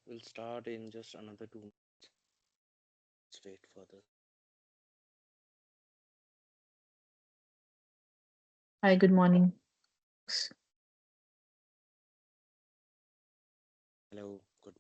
We'll start in just another 2 minutes. Let's wait for the. Hi, good morning, folks. Hello, good.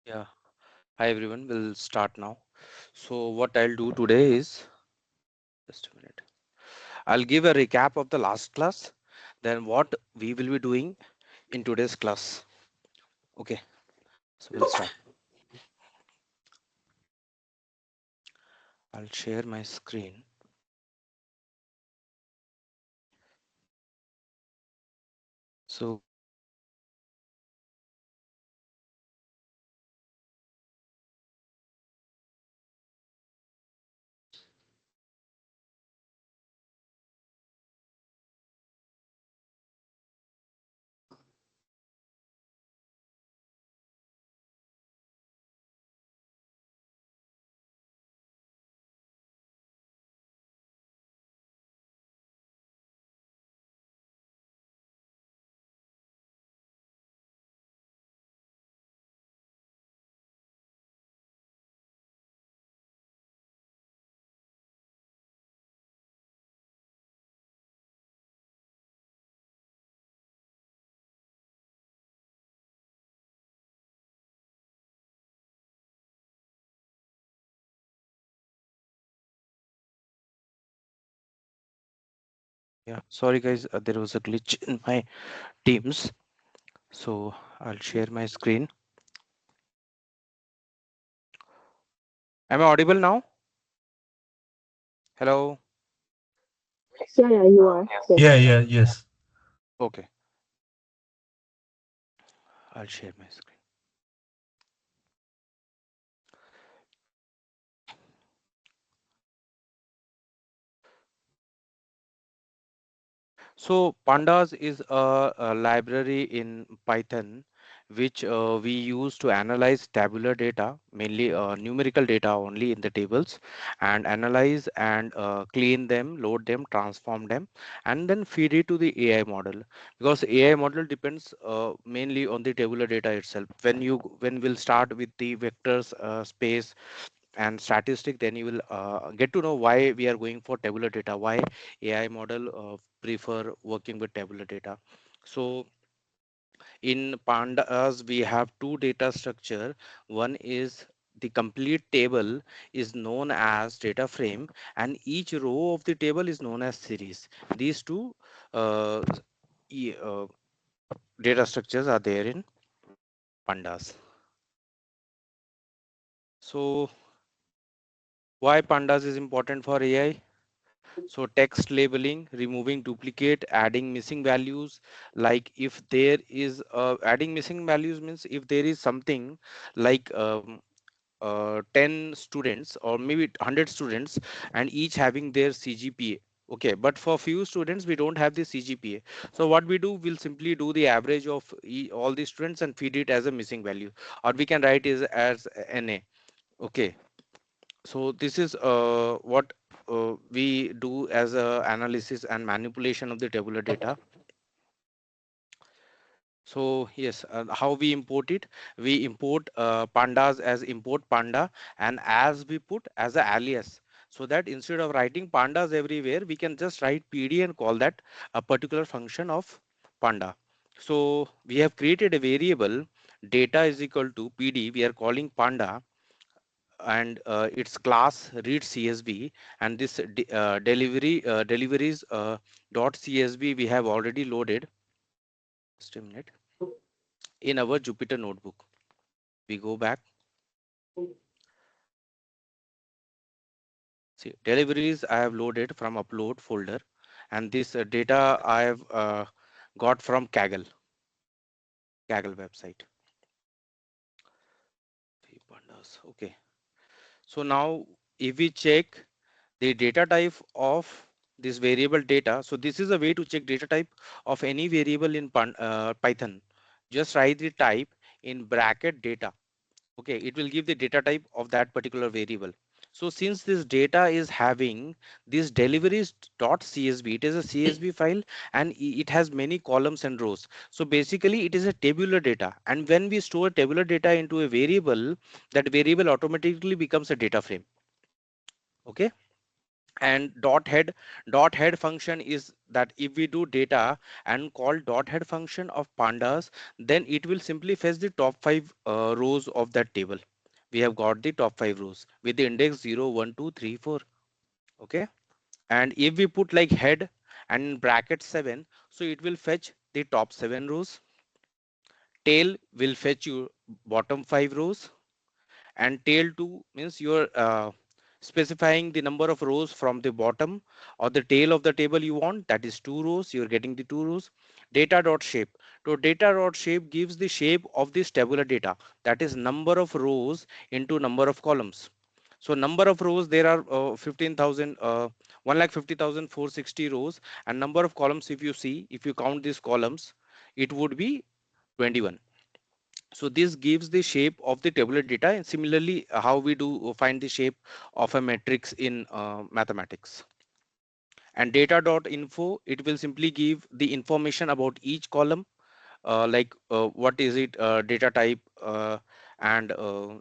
Yeah. Hi everyone. We'll start now. So what I'll do today is just a minute. I'll give a recap of the last class. Then what we will be doing in today's class. Okay. So we'll start. I'll share my screen. So yeah, sorry guys, there was a glitch in my Teams. So I'll share my screen. Am I audible now? Hello. Yeah, yeah, you are. Yes. Yeah, yeah, yes. Okay. I'll share my screen. So pandas is a library in Python which we use to analyze tabular data, mainly numerical data only in the tables, and analyze and clean them, load them, transform them, and then feed it to the AI model. Because AI model depends mainly on the tabular data itself. When we'll start with the vectors space and statistic, then you will get to know why we are going for tabular data, why AI model prefer working with tabular data. So in pandas we have two data structure. One is the complete table is known as data frame, and each row of the table is known as series. These two uh, uh, data structures are there in pandas. So why pandas is important for AI? So text labeling, removing duplicate, adding missing values. Like if there is adding missing values means if there is something like 10 students or maybe 100 students and each having their CGPA. Okay, but for few students we don't have the CGPA. So what we do, we'll simply do the average of all the students and feed it as a missing value, or we can write it as NA. Okay, so this is what we do as a analysis and manipulation of the tabular data. So yes, how we import it? We import pandas as import panda, and as we put as a alias, so that instead of writing pandas everywhere, we can just write PD and call that a particular function of panda. So we have created a variable data is equal to PD. We are calling panda, and its class read CSV, and this deliveries dot CSV we have already loaded. Just a minute, in our Jupyter notebook. We go back. See, deliveries I have loaded from upload folder, and this data I have got from Kaggle website. Pandas. Okay. So now if we check the data type of this variable data, so this is a way to check data type of any variable in Python. Just write the type in bracket data. Okay, it will give the data type of that particular variable. So since this data is having this deliveries.csv, it is a CSV file, and it has many columns and rows. So basically it is a tabular data, and when we store tabular data into a variable, that variable automatically becomes a data frame. Okay, and dot head function is that if we do data and call dot head function of pandas, then it will simply fetch the top 5 rows of that table. We have got the top 5 rows with the index 0 1 2 3 4. Okay, and if we put like head and bracket 7, so it will fetch the top 7 rows. Tail will fetch you bottom 5 rows, and tail 2 means you're specifying the number of rows from the bottom or the tail of the table you want, that is 2 rows, you're getting the 2 rows. Data dot shape, so data dot shape gives the shape of this tabular data, that is number of rows into number of columns. So number of rows, there are 15,000 1,50,460 rows, and number of columns, if you see, if you count these columns, it would be 21. So this gives the shape of the tabular data, and similarly how we do find the shape of a matrix in mathematics. And data.info, it will simply give the information about each column, like what is it, data type, and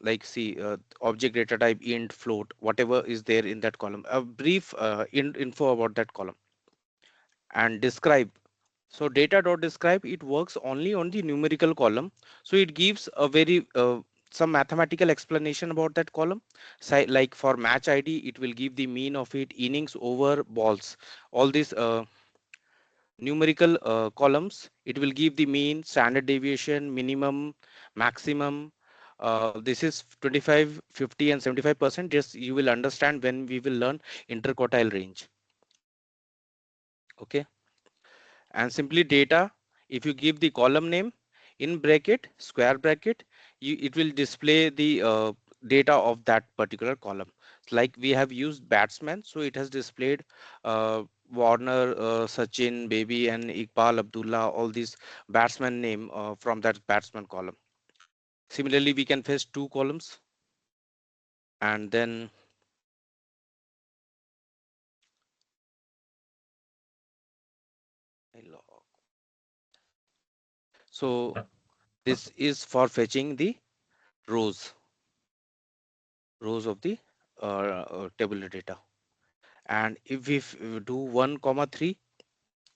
like see, object data type, int, float, whatever is there in that column, a brief info about that column. And describe, so data.describe, it works only on the numerical column. So it gives a very some mathematical explanation about that column. Like for match ID, it will give the mean of it, innings, over, balls, all these numerical columns. It will give the mean, standard deviation, minimum, maximum. This is 25, 50, and 75%. Just you will understand when we will learn interquartile range. Okay, and simply data, if you give the column name in bracket square bracket, it will display the data of that particular column. Like we have used batsman, so it has displayed Warner, Sachin, Baby, and Iqbal, Abdullah, all these batsman name from that batsman column. Similarly, we can fetch two columns, and then so this is for fetching the rows of the tabular data. And if we do 1 comma 3,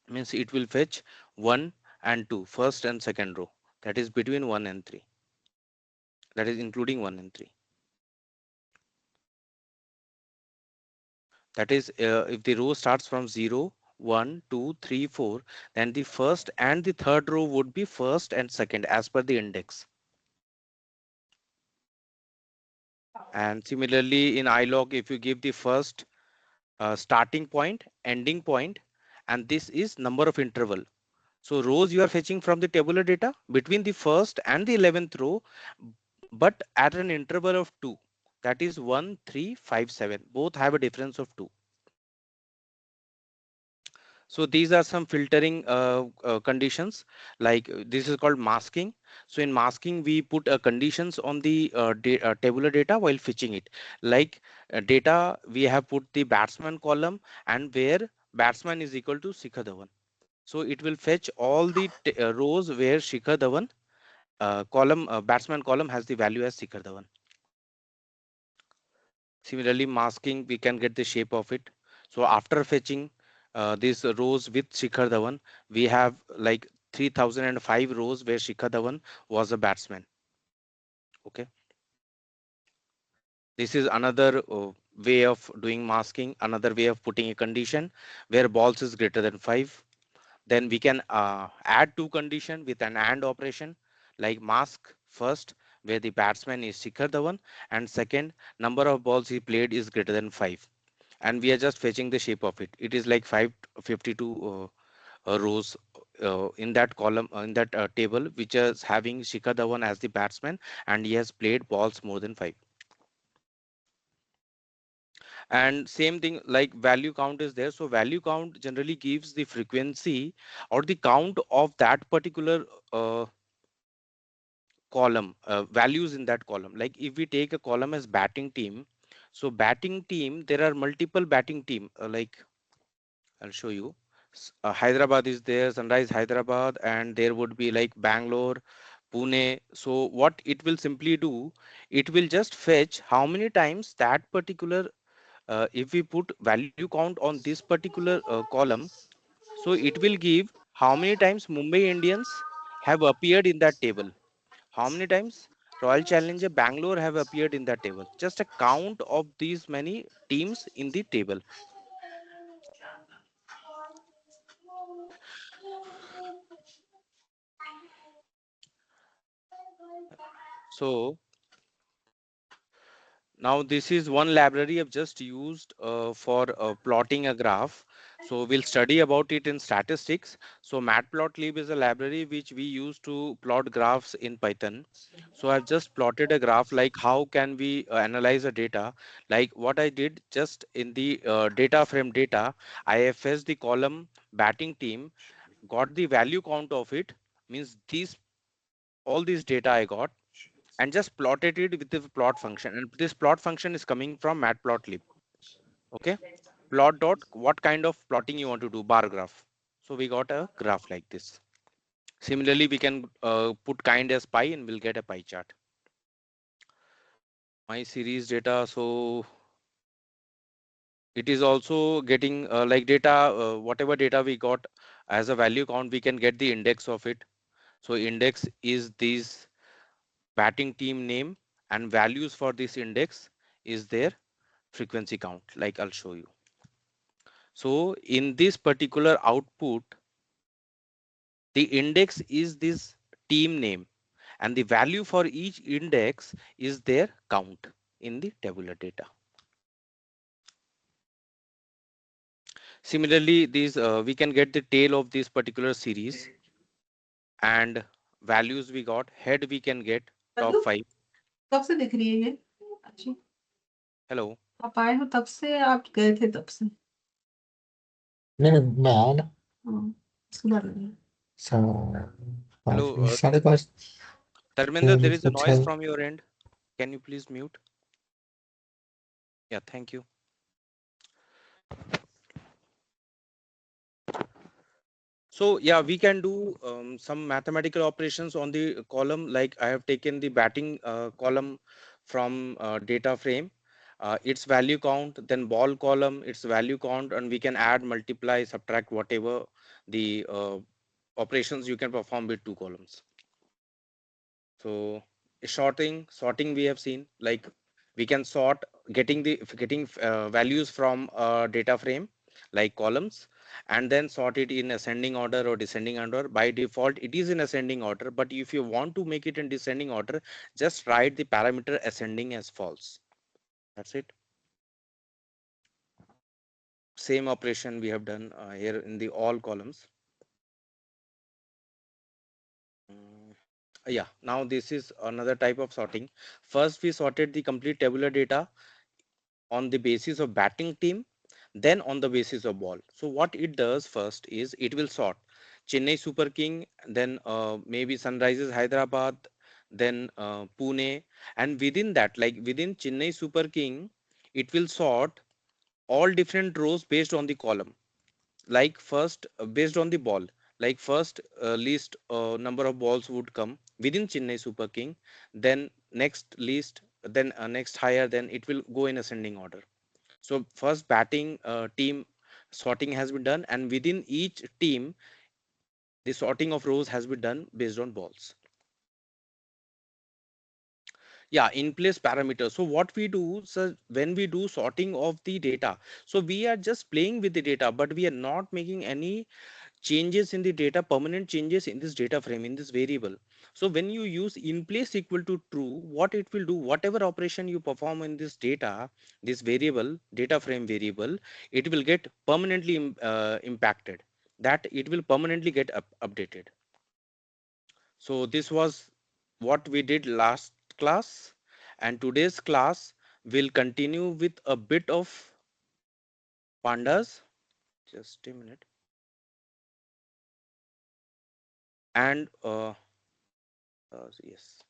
means it will fetch 1 and 2, first and second row, that is between 1 and 3, that is including 1 and 3. That is if the row starts from 0 1 2 3 4, then the first and the third row would be first and second as per the index. And similarly in ilog, if you give the first starting point, ending point, and this is number of interval. So rows you are fetching from the tabular data between the first and the 11th row, but at an interval of 2, that is 1 3 5 7, both have a difference of 2. So these are some filtering conditions, like this is called masking. So in masking, we put conditions on the tabular data while fetching it. Like data, we have put the batsman column and where batsman is equal to Shikhar Dhawan. So it will fetch all the rows where Shikhar Dhawan column batsman column has the value as Shikhar Dhawan. Similarly, masking, we can get the shape of it. So after fetching these rows with Shikhar Dhawan, we have like 3005 rows where Shikhar Dhawan was a batsman. Okay. This is another way of doing masking, another way of putting a condition where balls is greater than 5. Then we can add two condition with an AND operation, like mask first where the batsman is Shikhar Dhawan, and second, number of balls he played is greater than 5, and we are just fetching the shape of it. It is like 552 rows in that column, in that table, which is having Shikhar Dhawan as the batsman, and he has played balls more than 5. And same thing, like value count is there. So value count generally gives the frequency or the count of that particular column, values in that column. Like if we take a column as batting team, so batting team, there are multiple batting team, like I'll show you. Hyderabad is there, Sunrise Hyderabad, and there would be like Bangalore, Pune. So what it will simply do, it will just fetch how many times that particular, if we put value count on this particular column, so it will give how many times Mumbai Indians have appeared in that table, how many times Royal Challenger Bangalore have appeared in that table. Just a count of these many teams in the table. So now this is one library I've just used for plotting a graph. So we'll study about it in statistics. So matplotlib is a library which we use to plot graphs in Python. So I've just plotted a graph, like how can we analyze a data. Like what I did, just in the data frame data, I have fetched the column batting team, got the value count of it, means these all these data I got, and just plotted it with the plot function. And this plot function is coming from matplotlib. Okay. Plot dot, what kind of plotting you want to do, bar graph. So we got a graph like this. Similarly, we can put kind as pi and we'll get a pie chart. My series data. So it is also getting like data, whatever data we got as a value count, we can get the index of it. So index is this batting team name, and values for this index is their frequency count, like I'll show you. So in this particular output, the index is this team name, and the value for each index is their count in the tabular data. Similarly, these we can get the tail of this particular series, and values we got, head we can get top 5. कब से दिख रही है ये अच्छी? Hello. आप आए हो तब से, आप गए थे तब से? नहीं नहीं, मैं आया ना हाँ, उसके बाद में। पाँच Hello, minute 5:30 Dharmendra, there is a कुछ noise है। from your end. Can you please mute? Yeah, thank you. So yeah, we can do some mathematical operations on the column. Like I have taken the batting column from data frame, its value count, then ball column, its value count, and we can add, multiply, subtract, whatever the operations you can perform with two columns. So sorting we have seen, like we can sort, getting values from data frame like columns, and then sort it in ascending order or descending order. By default it is in ascending order, but if you want to make it in descending order, just write the parameter ascending as false. That's it. Same operation we have done here in the all columns. Mm, yeah, now this is another type of sorting. First we sorted the complete tabular data on the basis of batting team. then on the basis of ball. So what it does first is it will sort Chennai Super King, then maybe Sunrisers Hyderabad, then Pune, and within that, like within Chennai Super King, it will sort all different rows based on the column. Like first, based on the ball, like first least number of balls would come within Chennai Super King, then next least, then next higher, then it will go in ascending order. So first batting team sorting has been done, and within each team, the sorting of rows has been done based on balls. Yeah, in place parameters. So what we do, so when we do sorting of the data, so we are just playing with the data, but we are not making any changes in the data, permanent changes in this data frame, in this variable. So when you use in place equal to true, what it will do, whatever operation you perform in this data, this variable, data frame variable, it will get permanently impacted, that it will permanently get updated. So this was what we did last class, and today's class will continue with a bit of pandas. Just a minute. And yes,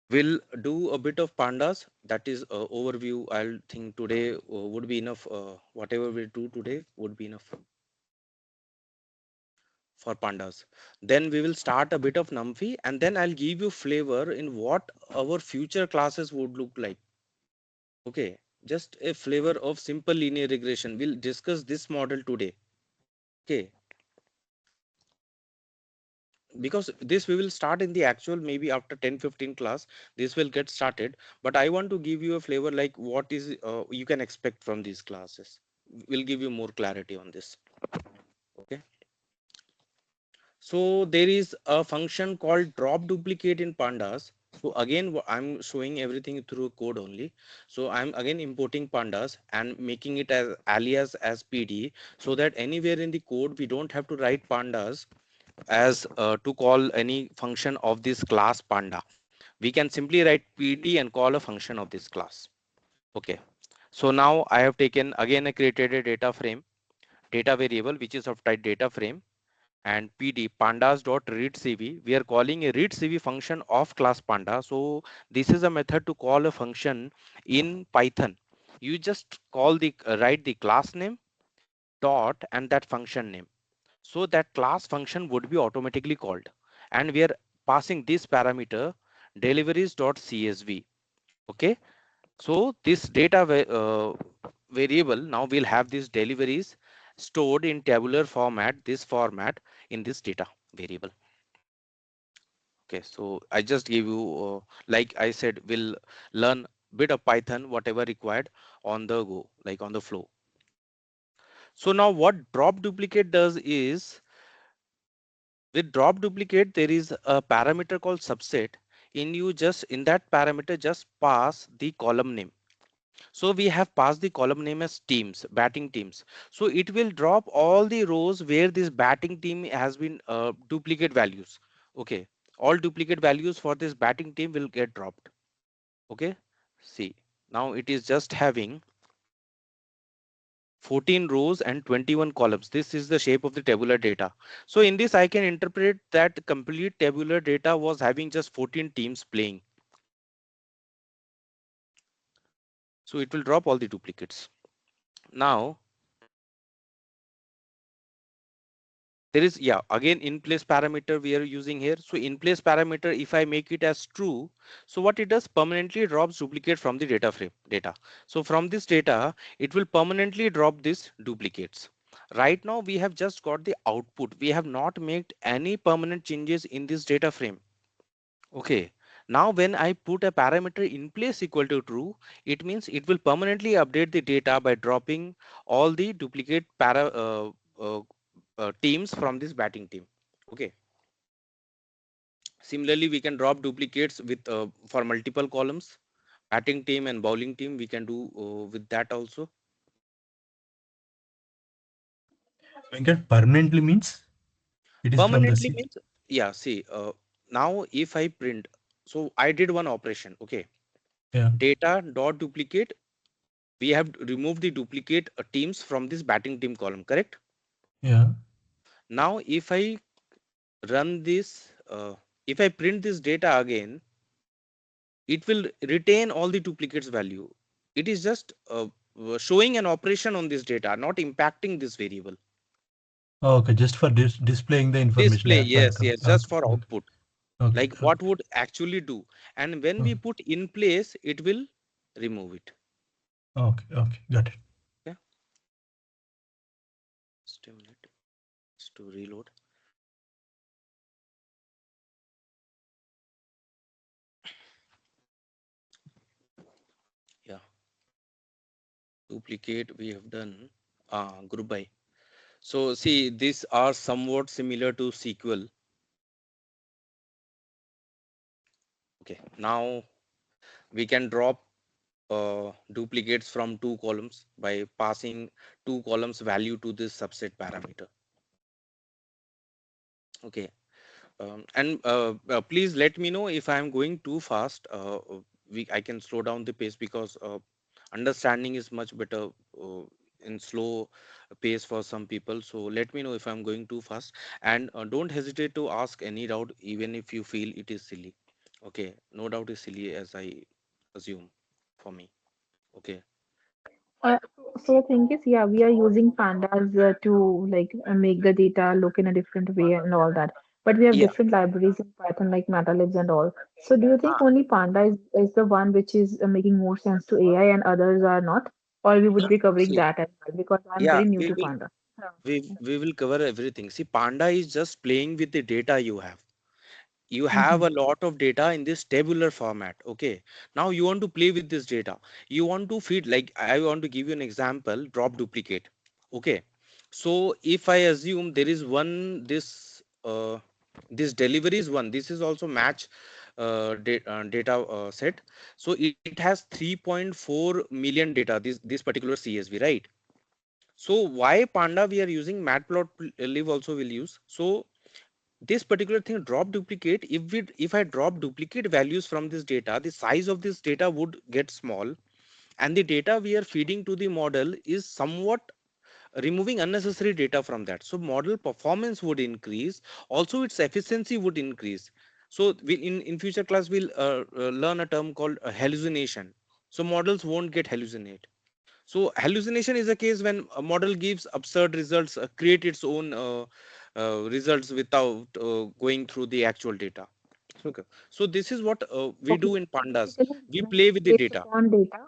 we'll do a bit of pandas. That is overview. I'll think today would be enough. Whatever we do today would be enough for pandas. Then we will start a bit of numpy, and then I'll give you flavor in what our future classes would look like. Okay, just a flavor of simple linear regression. We'll discuss this model today. Okay, because this we will start in the actual maybe after 10-15 class. This will get started, but I want to give you a flavor like what is you can expect from these classes. We'll give you more clarity on this. Okay. So there is a function called drop duplicate in pandas. So again, I'm showing everything through code only. So I'm again importing pandas and making it as alias as PD, so that anywhere in the code we don't have to write pandas as to call any function of this class panda. We can simply write PD and call a function of this class. Okay. So now I have taken again I created a data frame, data variable which is of type data frame, and PD pandas dot read cv. We are calling a read cv function of class panda. So this is a method to call a function in Python. You just call the write the class name dot and that function name. So that class function would be automatically called, and we are passing this parameter deliveries dot csv. Okay. So this data variable now will have these deliveries stored in tabular format, this format in this data variable. Okay, so I just give you, like I said, we'll learn bit of Python, whatever required on the go, like on the flow. So now what drop duplicate does is, with drop duplicate, there is a parameter called subset. In you just in that parameter, just pass the column name. So we have passed the column name as teams, batting teams. So it will drop all the rows where this batting team has been duplicate values. Okay. All duplicate values for this batting team will get dropped. Okay. See, now it is just having 14 rows and 21 columns. This is the shape of the tabular data. So in this, I can interpret that complete tabular data was having just 14 teams playing. So it will drop all the duplicates. Now, there is, yeah, again in place parameter we are using here. So in place parameter, if I make it as true, so what it does, permanently drops duplicate from the data frame data. So from this data, it will permanently drop these duplicates. Right now we have just got the output. We have not made any permanent changes in this data frame. Okay. Now when I put a parameter in place equal to true, it means it will permanently update the data by dropping all the duplicate uh, teams from this batting team. Okay. Similarly, we can drop duplicates with for multiple columns, batting team and bowling team. We can do with that also. Venkat, permanently means it is from the Permanently C. means, yeah. See, now if I print, so I did one operation. Okay, Yeah. data dot duplicate we have removed the duplicate teams from this batting team column, correct? Yeah. Now if I run this, if I print this data again, it will retain all the duplicates value. It is just showing an operation on this data, not impacting this variable. Okay, just for displaying the information Display, after it yes, comes. yes, just Okay, for okay, output, okay, like what would actually do. And when we okay, put in place, it will remove it. okay, okay, got it. Yeah, just a minute, just to reload. Yeah, duplicate we have done. Group by. So see, these are somewhat similar to SQL. Okay, now we can drop duplicates from two columns by passing two columns value to this subset parameter. Okay, and please let me know if I am going too fast. I can slow down the pace because understanding is much better in slow pace for some people. So let me know if I'm going too fast, and don't hesitate to ask any doubt, even if you feel it is silly. Okay, no doubt is silly as I assume for me. Okay. So the thing is, yeah, we are using pandas to like make the data look in a different way and all that. But we have Yeah. different libraries in Python like matlabs and all. So do you think only panda is the one which is making more sense to AI and others are not? Or we would be covering See, that as well because I'm yeah, very new we to will panda. Yeah. we will cover everything. See, Panda is just playing with the data you have. You have Mm-hmm. a lot of data in this tabular format. Okay, now you want to play with this data. You want to feed, like I want to give you an example, drop duplicate. Okay, so if I assume there is one, this delivery is one, this is also match data set. So it has 3.4 million data, this particular CSV, right? So why Panda we are using, Matplotlib also will use. So this particular thing, drop duplicate, if I drop duplicate values from this data, the size of this data would get small, and the data we are feeding to the model is somewhat removing unnecessary data from that. So model performance would increase, also its efficiency would increase. So we, in future class we'll learn a term called hallucination. So models won't get hallucinate. So hallucination is a case when a model gives absurd results, create its own results without going through the actual data. Okay. So this is what we Okay. do in So pandas. basically, We when play with the based data. upon data,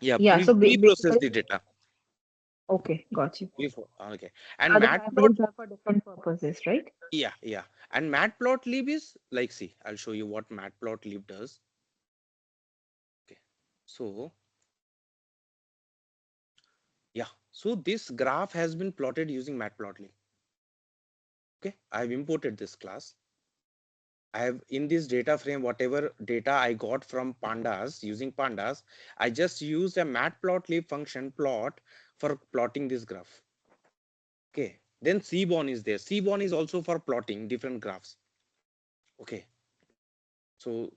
Yeah, yeah. we So pre-process basically, the data okay, got you. before. Okay. The And other matplot, libraries are for different purposes, right? yeah, yeah. And matplotlib is like, see, I'll show you what matplotlib does. Okay. So yeah, so this graph has been plotted using matplotlib. Okay, I've imported this class. I have in this data frame, whatever data I got from pandas, using pandas, I just used a matplotlib function plot for plotting this graph. Okay. Then cborn is there. Cborn is also for plotting different graphs. Okay. So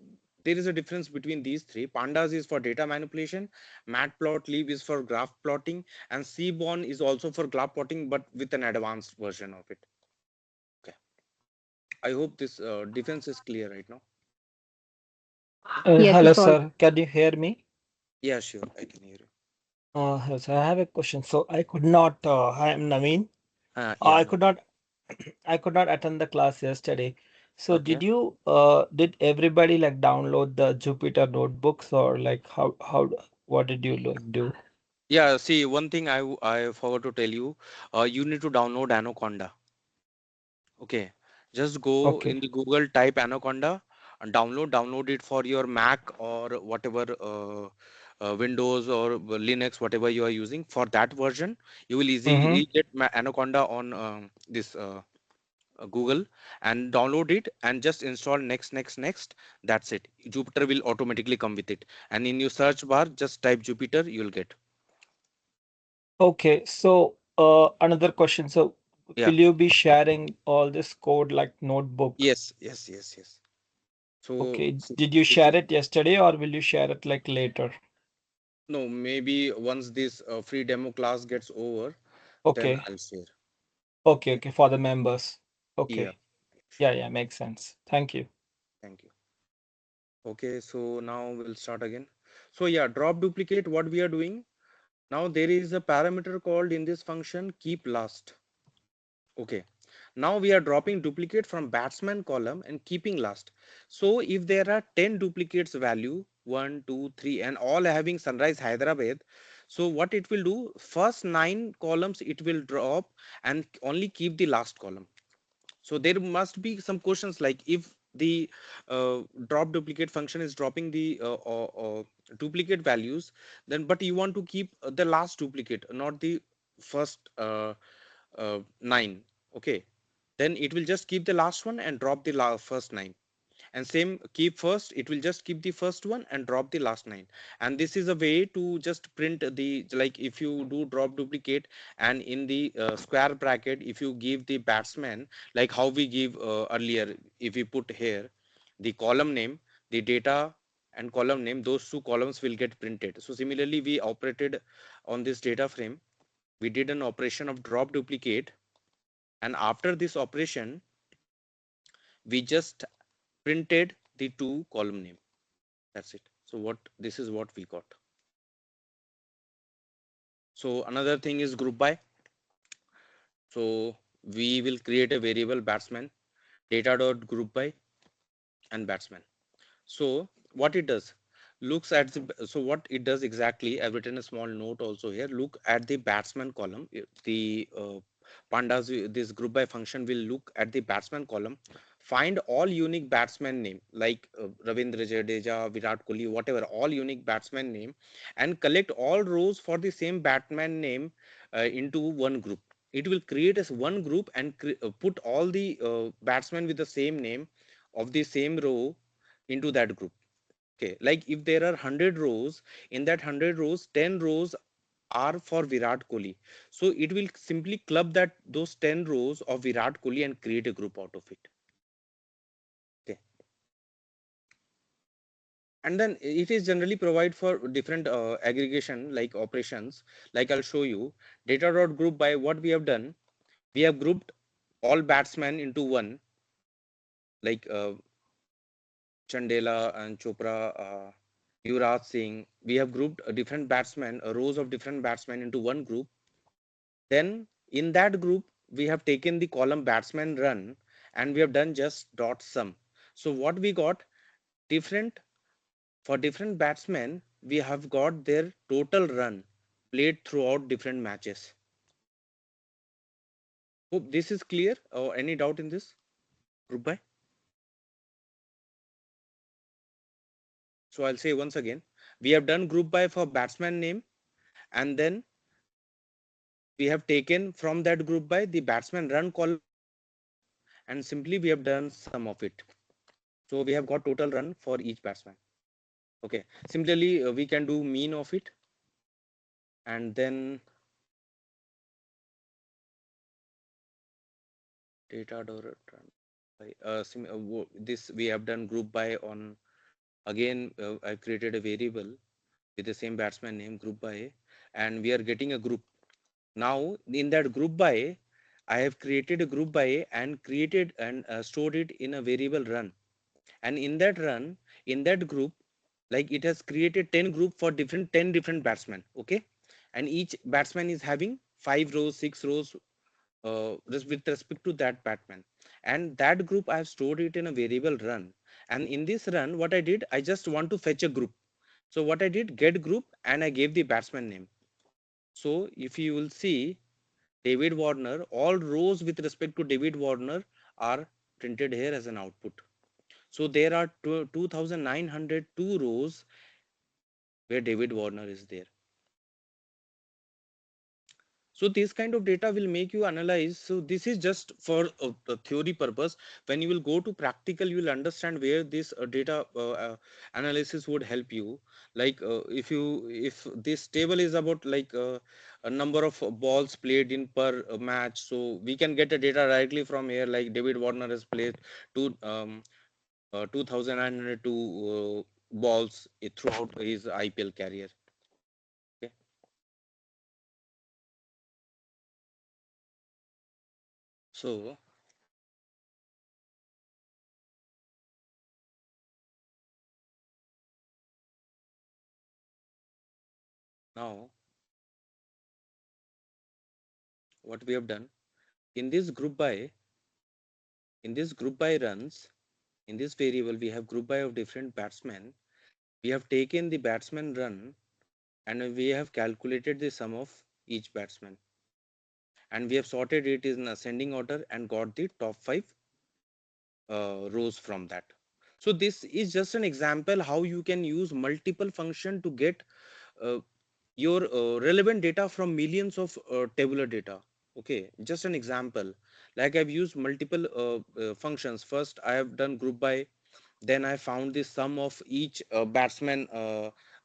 there is a difference between these three. Pandas is for data manipulation, matplotlib is for graph plotting, and cborn is also for graph plotting, but with an advanced version of it. Okay. I hope this difference is clear right now. Yeah. Yes, Hello, it's all. sir. Can you hear me? Yeah, sure. I can hear you. Hello, sir. I have a question. So I could not. I am Naveen. Yeah. I could not. I could not attend the class yesterday. So Okay. did you? Did everybody like download the Jupyter notebooks or like how? What did you like do? Yeah, see, one thing I forgot to tell you, you need to download Anaconda. Okay, just go Okay. in the Google, type Anaconda, and download it for your Mac or whatever Windows or Linux, whatever you are using. For that version, you will Mm-hmm. easily get Anaconda on this Google, and download it and just install next. That's it. Jupyter will automatically come with it. And in your search bar, just type Jupyter, you'll get. Okay. So another question. So Yeah. will you be sharing all this code like notebook? Yes. So Okay. see, Did you this share is, it yesterday or will you share it like later? No, maybe once this free demo class gets over, then Okay. I'll share. Okay, okay, for the members. Yeah, Okay. Yeah, yeah, makes sense. Thank you. thank you. Okay, so now we'll start again. So yeah, drop duplicate, what we are doing. Now there is a parameter called in this function keep last. Okay. Now we are dropping duplicate from batsman column and keeping last. So if there are 10 duplicates value, 1, 2, 3, and all having Sunrise Hyderabad, so what it will do, first 9 columns it will drop and only keep the last column. So there must be some questions like if the drop duplicate function is dropping the duplicate values, then but you want to keep the last duplicate, not the first 9. Okay, then it will just keep the last one and drop the first 9, and same keep first, it will just keep the first one and drop the last 9. And this is a way to just print the, like if you do drop duplicate and in the square bracket if you give the batsman, like how we give earlier, if we put here the column name, the data and column name, those two columns will get printed. So similarly we operated on this data frame, we did an operation of drop duplicate, and after this operation we just printed the two column name. That's it. So what, this is what we got. So another thing is group by. So we will create a variable batsman, data dot group by and batsman. So what it does, looks at the, so what it does exactly, I've written a small note also here. Look at the batsman column. The pandas, this group by function will look at the batsman column, find all unique batsman name like Ravindra Jadeja, Virat Kohli, whatever, all unique batsman name, and collect all rows for the same batsman name into one group. It will create as one group and put all the batsmen with the same name of the same row into that group. Okay, like if there are 100 rows, in that 100 rows 10 rows are for Virat Kohli, so it will simply club that those 10 rows of Virat Kohli and create a group out of it. Okay, and then it is generally provide for different aggregation like operations, like I'll show you. Data dot group by, what we have done, we have grouped all batsmen into one, like Chandela and Chopra, Yuvraj Singh. We have grouped different batsmen, rows of different batsmen into one group. Then in that group, we have taken the column batsman run and we have done just dot sum. So what we got, different, for different batsmen, we have got their total run played throughout different matches. Hope this is clear, or any doubt in this group by? So I'll say once again, we have done group by for batsman name, and then we have taken from that group by the batsman run column and simply we have done sum of it. So we have got total run for each batsman. Okay, similarly we can do mean of it, and then data dot by this we have done group by on, again I created a variable with the same batsman name group by, and we are getting a group. Now in that group by, I have created a group by and created and stored it in a variable run, and in that run, in that group, like it has created 10 group for different 10 different batsmen. Okay, and each batsman is having 5 rows, 6 rows with respect to that batsman, and that group I have stored it in a variable run. And in this run, what I did, I just want to fetch a group. So what I did, get group, and I gave the batsman name. So if you will see David Warner, all rows with respect to David Warner are printed here as an output. So there are 2,902 rows where David Warner is there. So this kind of data will make you analyze. So this is just for the theory purpose. When you will go to practical, you will understand where this data analysis would help you. Like if this table is about like a number of balls played in per match, so we can get the data directly from here. Like David Warner has played two 2,902 balls throughout his IPL career. So now what we have done in this group by, runs, in this variable we have group by of different batsmen. We have taken the batsman run and we have calculated the sum of each batsman, and we have sorted it in ascending order and got the top 5 rows from that. So this is just an example how you can use multiple function to get uh, your relevant data from millions of tabular data. Okay, just an example, like I've used multiple functions. First I have done group by, then I found the sum of each batsman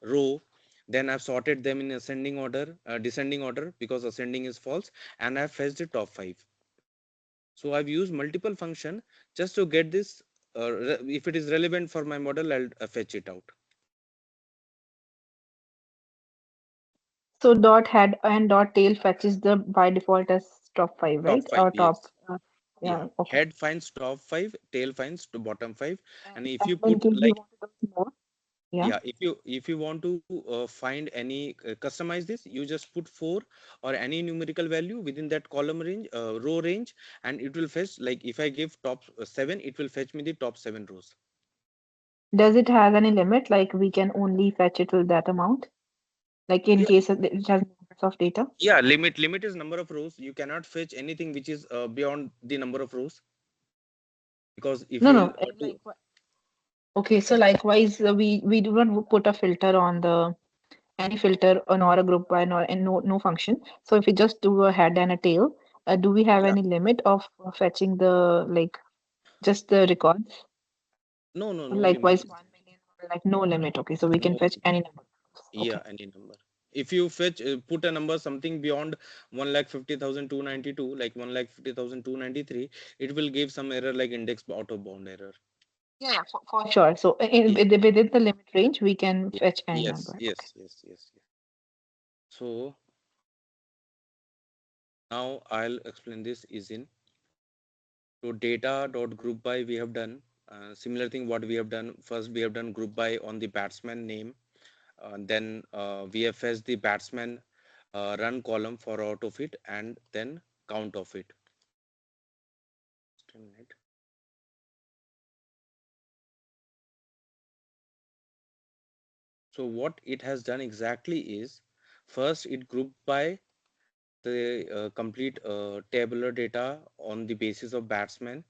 row, then I've sorted them in ascending order, descending order because ascending is false, and I've fetched the top 5. So I've used multiple function just to get this. If it is relevant for my model, I'll fetch it out. So dot head and dot tail fetches the by default as top five, Top right? 5, Or top. yes. Yeah. Yeah. Okay. Head finds top 5, tail finds to bottom 5. And if you And put in case we like, want to do more, yeah. yeah, if you want to find any customize this, you just put 4 or any numerical value within that column range, row range, and it will fetch. Like if I give top 7, it will fetch me the top 7 rows. Does it have any limit? Like we can only fetch it till that amount? Like in Yeah, case it has numbers of data? yeah. Limit is number of rows. You cannot fetch anything which is beyond the number of rows, because if No, you will no. do. Okay, so likewise, we do not put a filter on the any filter or nor a group by nor and no function. So if we just do a head and a tail, do we have Yeah, any limit of fetching the like just the records? no limit Likewise, is 1 million or like no limit. Okay, so we no can fetch limit. any number. Yeah, Okay. any number. If you fetch put a number something beyond 1,50,292, like 1,50,293, it will give some error like index out of bound error. Yeah, yeah, for sure. So Yeah, within the limit range, we can yeah. fetch any Yes, number. Okay. yes, yes, yes, yes. So now I'll explain this is in. So data dot group by we have done similar thing. What we have done first, we have done group by on the batsman name, then we have fetched the batsman run column for out of it, and then count of it. Just a minute. So what it has done exactly is, first it grouped by the complete tabular data on the basis of batsman,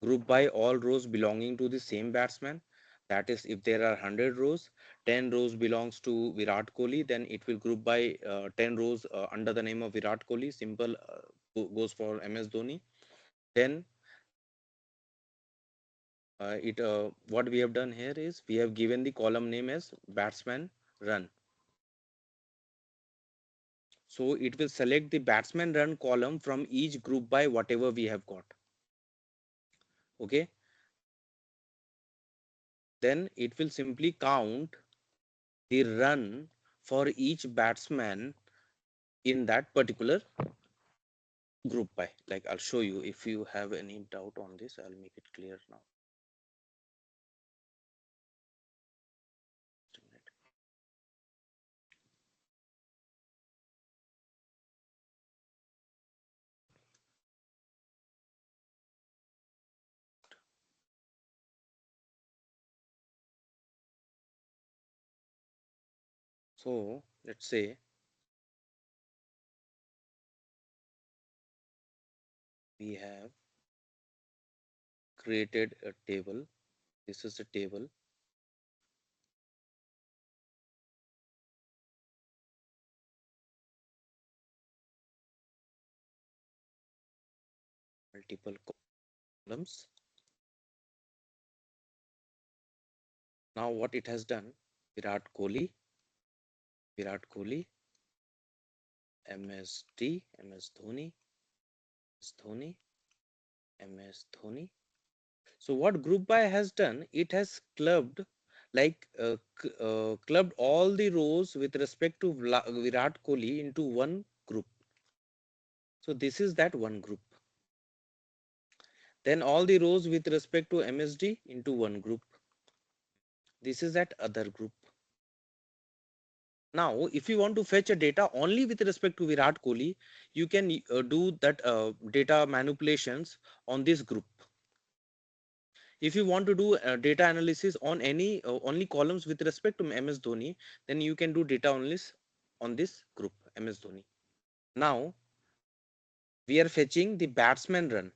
group by all rows belonging to the same batsman. That is, if there are 100 rows, 10 rows belongs to Virat Kohli, then it will group by 10 rows under the name of Virat Kohli. Simple goes for MS Dhoni. Then it what we have done here is we have given the column name as batsman run. So it will select the batsman run column from each group by whatever we have got. Okay. Then it will simply count the run for each batsman in that particular group by. Like I'll show you. If you have any doubt on this, I'll make it clear now. Just a minute. So let's say we have created a table. This is a table, multiple columns. Now what it has done, Virat Kohli, Virat Kohli, MSD, MS Dhoni, MS Dhoni, MS Dhoni. So what group by has done, it has clubbed like clubbed all the rows with respect to Virat Kohli into one group. So this is that one group. Then all the rows with respect to MSD into one group. This is that other group. Now, if you want to fetch a data only with respect to Virat Kohli, you can do that data manipulations on this group. If you want to do data analysis on any only columns with respect to MS Dhoni, then you can do data analysis on this group MS Dhoni. Now we are fetching the batsman run.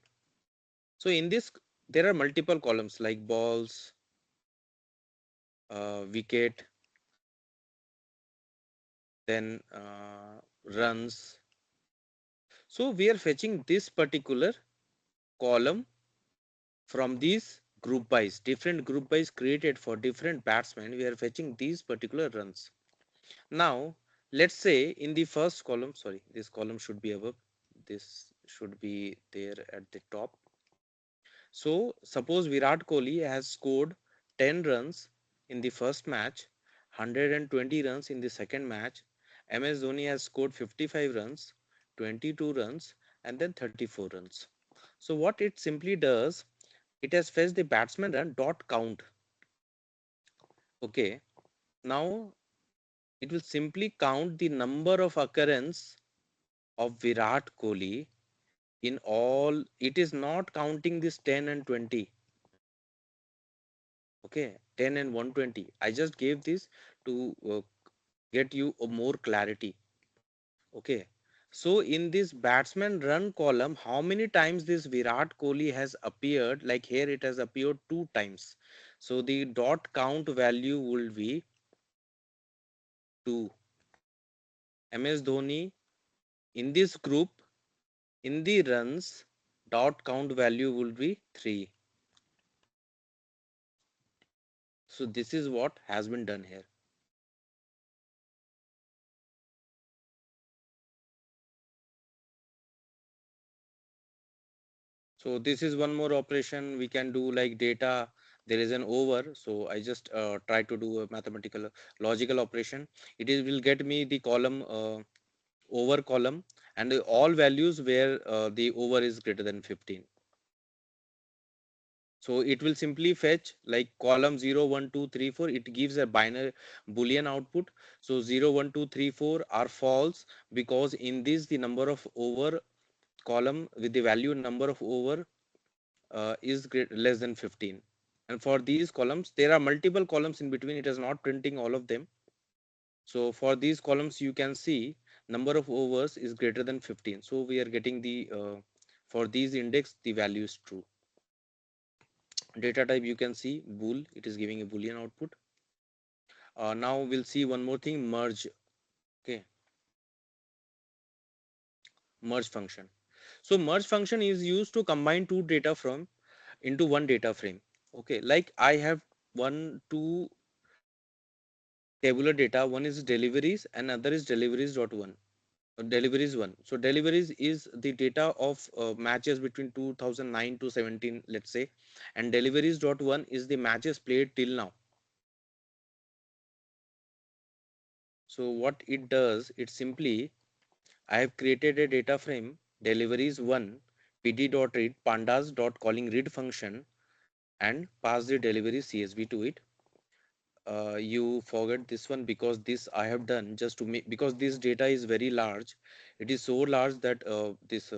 So in this there are multiple columns like balls, wicket, then runs. So we are fetching this particular column from these group bys, different group bys created for different batsmen. We are fetching these particular runs. Now let's say in the first column, sorry, this column should be above, this should be there at the top. So suppose Virat Kohli has scored 10 runs in the first match, 120 runs in the second match. MS Dhoni has scored 55 runs, 22 runs, and then 34 runs. So what it simply does, it has fetched the batsman run dot count. Okay, now it will simply count the number of occurrence of Virat Kohli in all. It is not counting this 10 and 20. Okay, 10 and 120. I just gave this to get you a more clarity. Okay, so in this batsman run column, how many times this Virat Kohli has appeared? Like here it has appeared 2 times. So the dot count value will be 2. MS Dhoni in this group, in the runs, dot count value will be 3. So this is what has been done here. So this is one more operation we can do, like data, there is an over. So I just try to do a mathematical logical operation. It is will get me the column over column and all values where the over is greater than 15. So it will simply fetch like column 0, 1, 2, 3, 4. It gives a binary Boolean output. So 0, 1, 2, 3, 4 are false because in this the number of over column with the value number of over is less than 15. And for these columns, there are multiple columns in between. It is not printing all of them. So for these columns, you can see number of overs is greater than 15. So we are getting the for these index, the value is true. Data type, you can see bool, it is giving a Boolean output. Now we'll see one more thing, merge. Okay, merge function. So merge function is used to combine two data from into one data frame. Okay, like I have two tabular data. One is deliveries and other is deliveries.1. Deliveries one. So deliveries is the data of matches between 2009 to 17, let's say, and deliveries.1 is the matches played till now. So what it does, it simply, I have created a data frame deliveries one pd.read pandas dot calling read function and pass the delivery CSV to it. You forget this one because this I have done just to make, because this data is very large. It is so large that this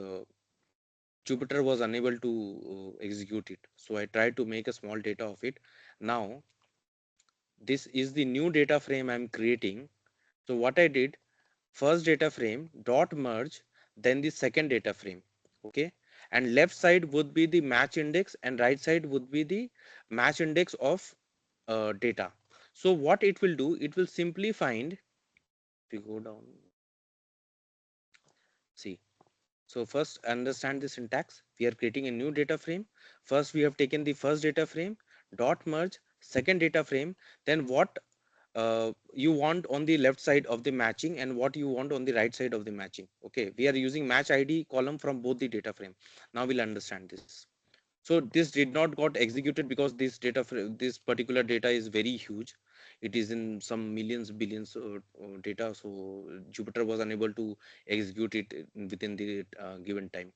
Jupyter was unable to execute it. So I tried to make a small data of it. Now this is the new data frame I'm creating. So what I did, first data frame dot merge, then the second data frame. Okay, and left side would be the match index and right side would be the match index of data. So what it will do, it will simply find, if we go down, see. So first understand the syntax. We are creating a new data frame. First we have taken the first data frame, dot merge, second data frame, then what you want on the left side of the matching and what you want on the right side of the matching. Okay, we are using match ID column from both the data frame. Now we'll understand this. So this did not got executed because this data this particular data is very huge. It is in some millions billions data, so Jupyter was unable to execute it within the given time.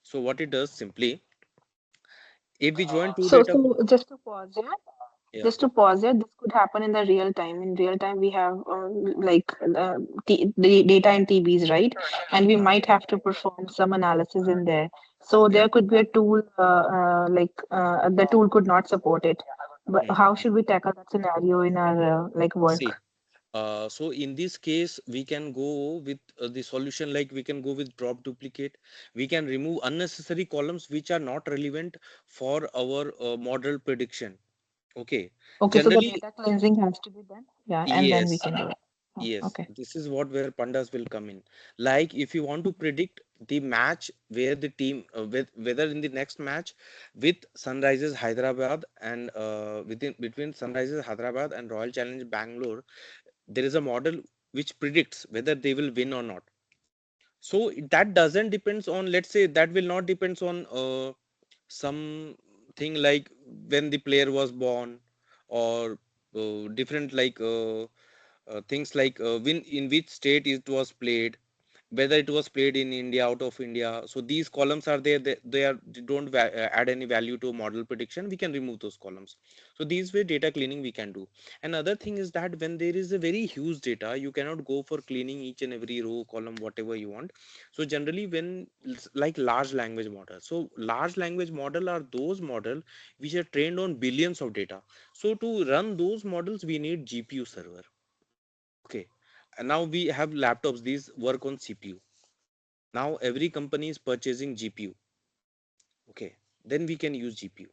So what it does simply, If we join two So, data, so just to pause here, yeah, just to pause here, this could happen in the real time. In real time, we have like the data in TBs, right? And we uh, might have to perform some analysis in there. So yeah. there could be a tool, the tool could not support it. But Hmm. how should we tackle that scenario in our like See, work? so in this case, we can go with the solution, like we can go with drop duplicate. We can remove unnecessary columns which are not relevant for our model prediction. Okay. Okay, so the Generally, data cleansing has to be done. Yeah, and then we yes, can do it. Oh, yes. okay. This is what where pandas will come in. Like if you want to predict the match where the team, whether in the next match with Sunrisers Hyderabad and within between Sunrisers Hyderabad and Royal Challenge Bangalore, there is a model which predicts whether they will win or not. So that doesn't depends on, let's say, that will not depends on something like when the player was born, or different like things like when in which state it was played, whether it was played in India, out of India. So these columns are there, they don't add any value to model prediction. We can remove those columns. So these way data cleaning we can do. Another thing is that when there is a very huge data, you cannot go for cleaning each and every row, column, whatever you want. So generally when like large language model, so large language model are those model which are trained on billions of data. So to run those models we need GPU server. Okay, and now we have laptops, these work on CPU. Now every company is purchasing GPU. Okay, then we can use GPU.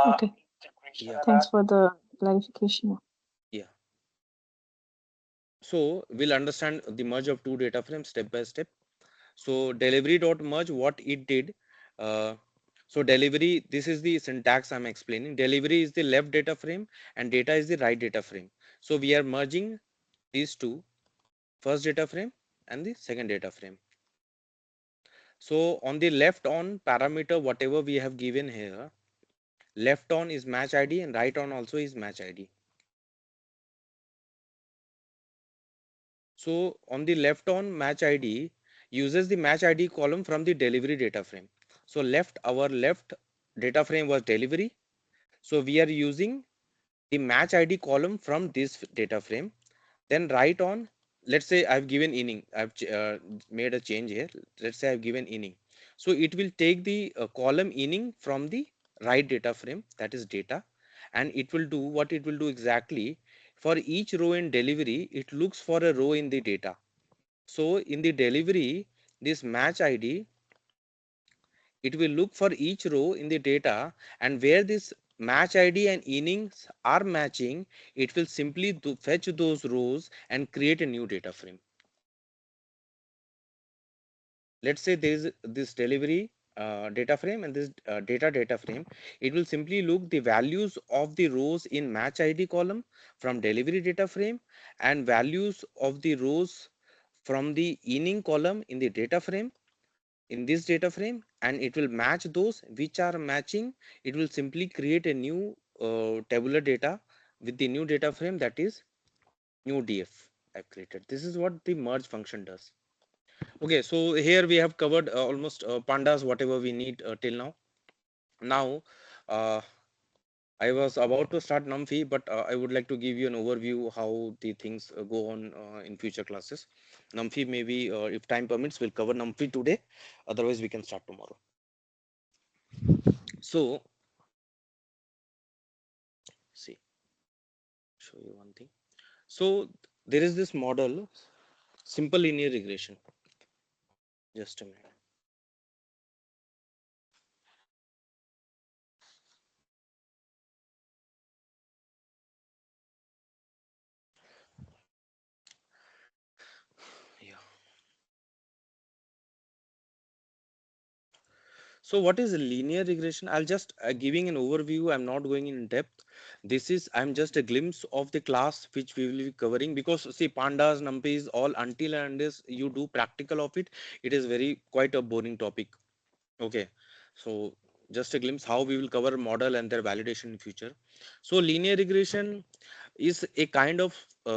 Okay. Yeah, Thanks for the clarification. yeah. So we'll understand the merge of two data frames step by step. So delivery dot merge, what it did. Uh, so delivery, this is the syntax I'm explaining. Delivery is the left data frame and data is the right data frame. So we are merging these two, first data frame and the second data frame. So on the left on parameter, whatever we have given here, left on is match ID and right on also is match ID. So on the left on match ID uses the match ID column from the delivery data frame. So our left data frame was delivery. So we are using the match ID column from this data frame. Then right on, let's say I've given inning, I've made a change here. Let's say I've given inning. So it will take the column inning from the right data frame, that is data, and it will do what it will do exactly. For each row in delivery, it looks for a row in the data. So in the delivery, this match ID, it will look for each row in the data, and where this match ID and innings are matching, it will simply fetch those rows and create a new data frame. Let's say there is this delivery data frame and this data frame. It will simply look the values of the rows in match ID column from delivery data frame and values of the rows from the inning column in the data frame, in this data frame, and it will match those which are matching. It will simply create a new tabular data with the new data frame, that is new df I've created. This is what the merge function does. Okay, so here we have covered almost pandas, whatever we need till now. Now uh, I was about to start numpy, but I would like to give you an overview how the things go on in future classes. Numpy, maybe if time permits, we'll cover numpy today, otherwise we can start tomorrow. So see, show you one thing. So there is this model, simple linear regression. Just a minute. Yeah. So what is linear regression? I'll just giving an overview. I'm not going in depth. This is, I'm just a glimpse of the class which we will be covering, because see pandas, numpys, all until and unless you do practical of it, it is very quite a boring topic. Okay. So just a glimpse how we will cover model and their validation in future. So linear regression is a kind of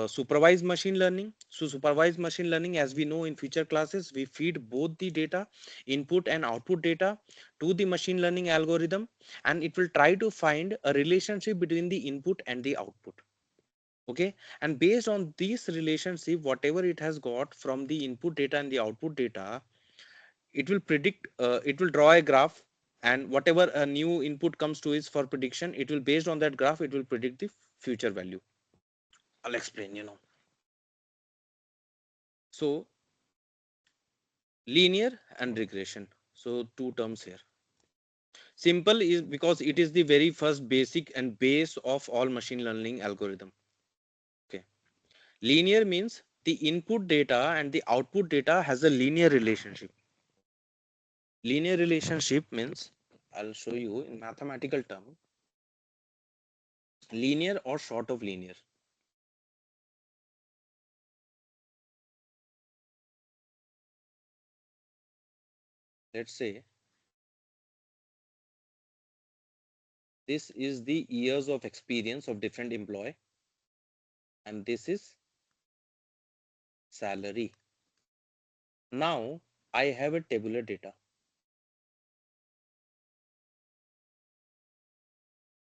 supervised machine learning. So supervised machine learning, as we know in future classes, we feed both the data, input and output data, to the machine learning algorithm, and it will try to find a relationship between the input and the output. Okay, and based on this relationship, whatever it has got from the input data and the output data, it will predict, it will draw a graph, and whatever a new input comes to is for prediction, it will, based on that graph, it will predict the future value. I'll explain, so linear and regression, so two terms here. Simple is because it is the very first basic and base of all machine learning algorithm. Okay, linear means the input data and the output data has a linear relationship. Linear relationship means, I'll show you in mathematical term, linear or short of linear. Let's say this is the years of experience of different employee, and this is salary. Now I have a tabular data,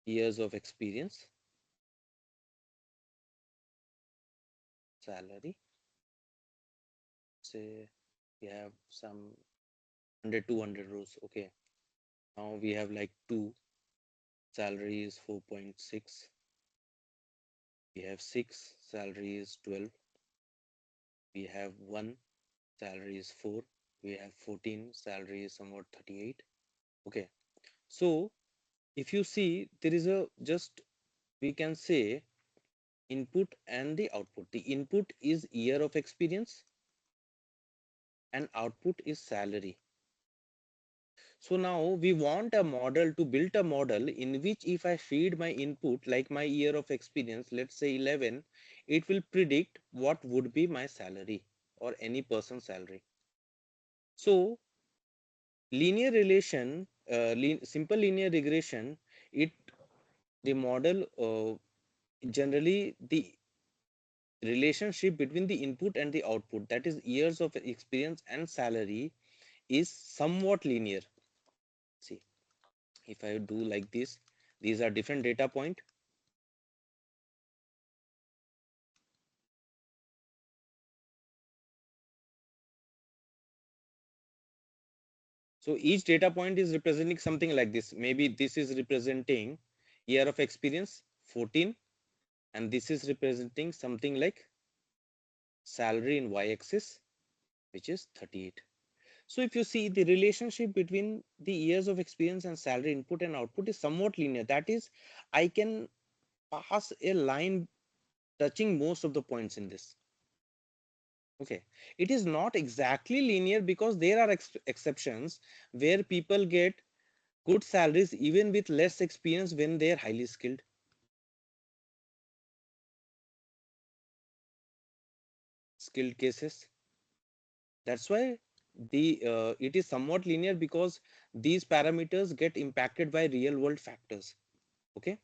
years of experience, salary. Say we have some 100 200 rows. Okay, now we have like 2, salary is 4.6, we have 6, salary is 12, we have 1, salary is 4, we have 14, salary is somewhat 38. Okay, so if you see, there is a, just we can say, input and the output. The input is year of experience and output is salary. So now we want a model, to build a model in which if I feed my input like my year of experience, let's say 11, it will predict what would be my salary or any person's salary. So linear relation, simple linear regression, it, the model, generally the relationship between the input and the output, that is years of experience and salary, is somewhat linear. See, if I do like this, these are different data point. So each data point is representing something like this. Maybe this is representing year of experience 14, and this is representing something like salary in y-axis, which is 38. So if you see, the relationship between the years of experience and salary input and output is somewhat linear. That is, I can pass a line touching most of the points in this. Okay, it is not exactly linear because there are exceptions where people get good salaries even with less experience when they are highly skilled. Skilled cases. That's why the it is somewhat linear, because these parameters get impacted by real world factors. Okay,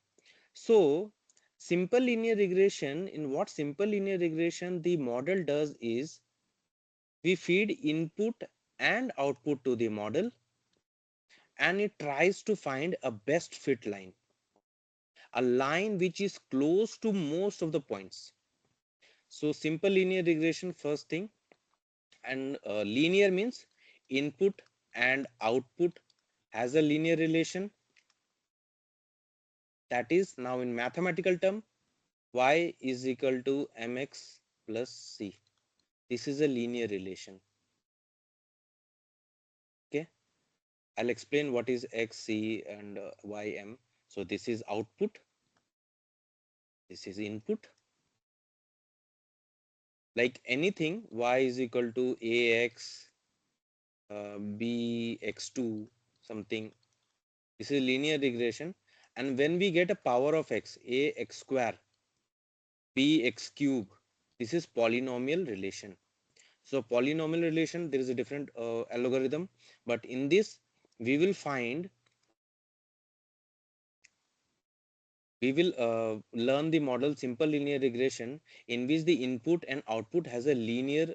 so simple linear regression, in what simple linear regression the model does is, we feed input and output to the model, and it tries to find a best fit line, a line which is close to most of the points. So simple linear regression, first thing, and linear means input and output has a linear relation. That is, now in mathematical term, y is equal to mx plus c. This is a linear relation. Okay, I'll explain what is x, c, and y, m. So this is output, this is input. Like anything, y is equal to ax, bx2, something. This is linear regression. And when we get a power of x, ax square, bx cube, this is polynomial relation. So polynomial relation, there is a different algorithm, but in this we will find we will learn the model simple linear regression in which the input and output has a linear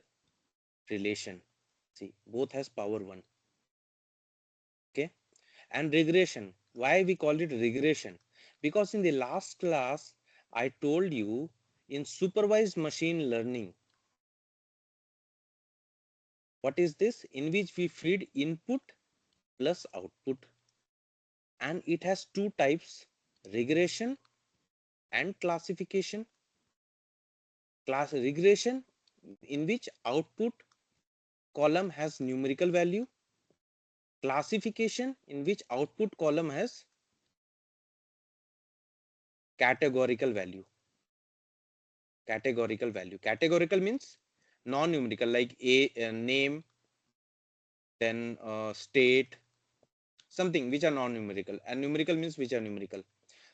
relation. See, both has power 1. Okay. And regression, why we call it regression? Because in the last class I told you, in supervised machine learning, what is this? In which we feed input plus output, and it has two types: regression and classification. Class regression, in which output column has numerical value; classification, in which output column has categorical value. Categorical means non-numerical, like a name, then state, something which are non-numerical, and numerical means which are numerical.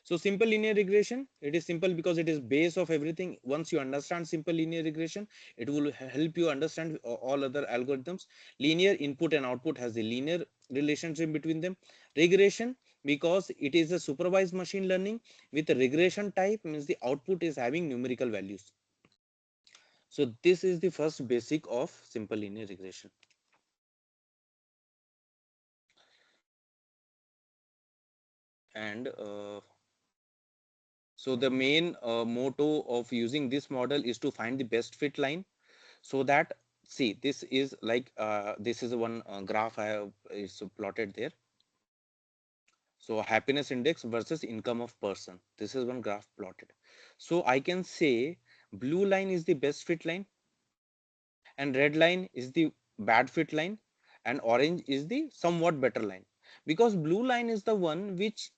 So simple linear regression, it is simple because it is base of everything. Once you understand simple linear regression, it will help you understand all other algorithms. Linear input and output has a linear relationship between them. Regression, because it is a supervised machine learning with a regression type, means the output is having numerical values. So this is the first basic of simple linear regression. And so the main motto of using this model is to find the best fit line, so that, see, this is like this is one graph I have is plotted there. So happiness index versus income of person, this is one graph plotted. So I can say blue line is the best fit line, and red line is the bad fit line, and orange is the somewhat better line, because blue line is the one which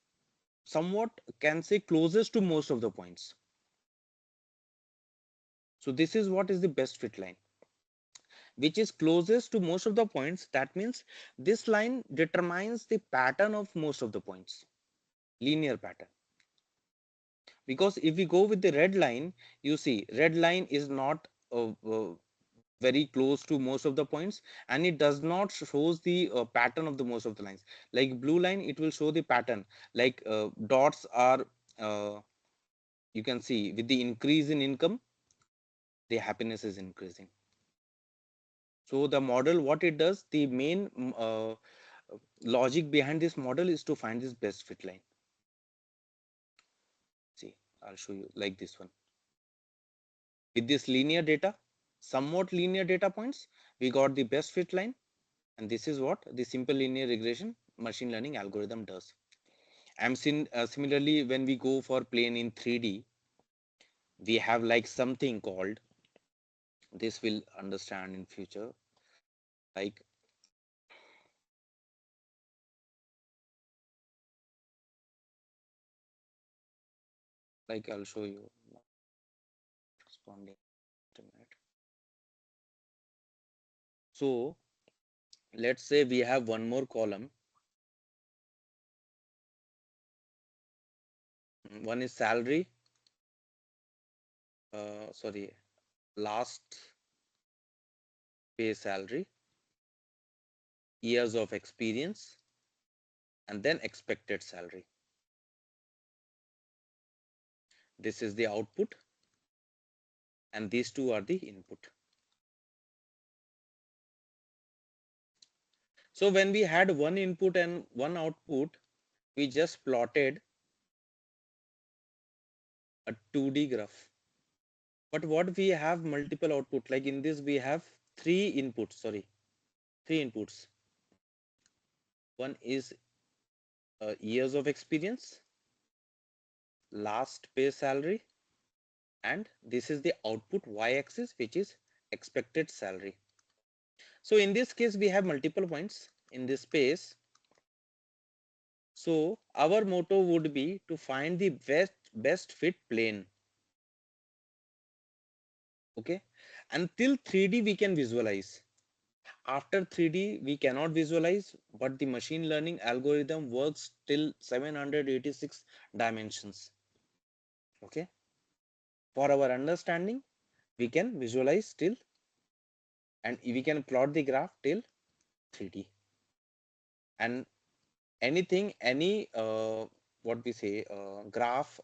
somewhat can say closest to most of the points. So this is what is the best fit line, which is closest to most of the points. That means this line determines the pattern of most of the points, linear pattern. Because if we go with the red line, you see red line is not very close to most of the points, and it does not shows the pattern of the most of the lines. Like blue line, it will show the pattern, like dots are uh, you can see with the increase in income, the happiness is increasing. So the model, what it does, the main logic behind this model is to find this best fit line. See, I'll show you like this one. With this linear data, somewhat linear data points, we got the best fit line, and this is what the simple linear regression machine learning algorithm does. Similarly, when we go for plane in 3D, we have like something called, this will understand in future, like I'll show you. Responding in a minute. So let's say we have one more column. One is salary, sorry, last pay salary, years of experience, and then expected salary. This is the output, and these two are the input. So when we had one input and one output, we just plotted a 2D graph. But what we have multiple output, like in this we have three inputs. One is years of experience, last pay salary, and this is the output y-axis, which is expected salary. So in this case we have multiple points in this space. So our motto would be to find the best fit plane. Okay, until 3D we can visualize. After 3D we cannot visualize, but the machine learning algorithm works till 786 dimensions. Okay, for our understanding, we can visualize till, and we can plot the graph till 3D. And anything, any what we say graph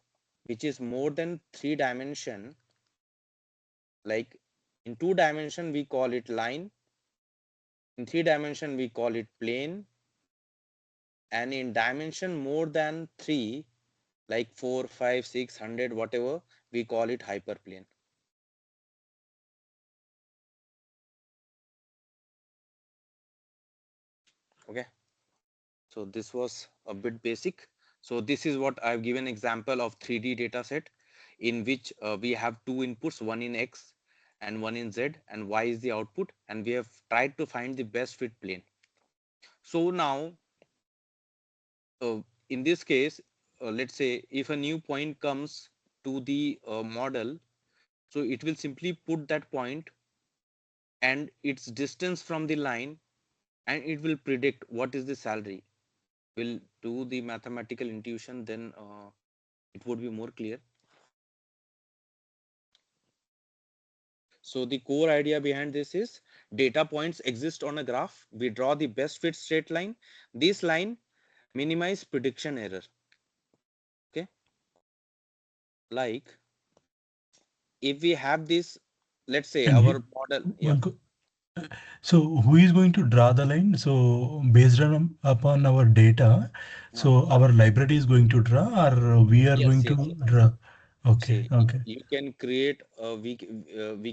which is more than 3 dimension, like in 2 dimension we call it line, in 3 dimension we call it plane, and in dimension more than 3, like 4, 5, 600, whatever, we call it hyperplane. Okay, so this was a bit basic. So this is what I've given example of 3D data set, in which we have 2 inputs, one in X and one in Z, and Y is the output, and we have tried to find the best fit plane. So now in this case, let's say if a new point comes to the model, so it will simply put that point and its distance from the line, and it will predict what is the salary. Will do the mathematical intuition, then it would be more clear. So the core idea behind this is data points exist on a graph. We draw the best fit straight line. This line minimize prediction error. Okay, like if we have this, let's say And our model, yeah, one so who is going to draw the line? So based on upon our data, uh, so our library is going to draw, or we are yes, going yes, to yes. draw? Okay, See, okay. you can create we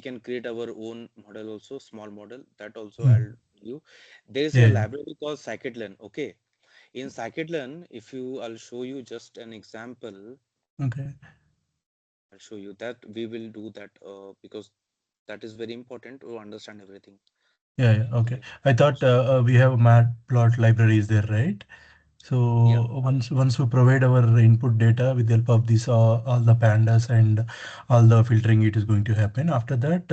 can create our own model also, small model, that also Hmm. I'll you. There is a Yeah, yeah. library called scikit-learn. Okay, in scikit-learn, if you, I'll show you just an example. Okay. I'll show you that we will do that because that is very important to understand everything. Yeah, yeah. Okay. Okay. I thought So we have matplot libraries there, right? yeah, So once we provide our input data with the help of this all the pandas and all the filtering, it is going to happen. After that,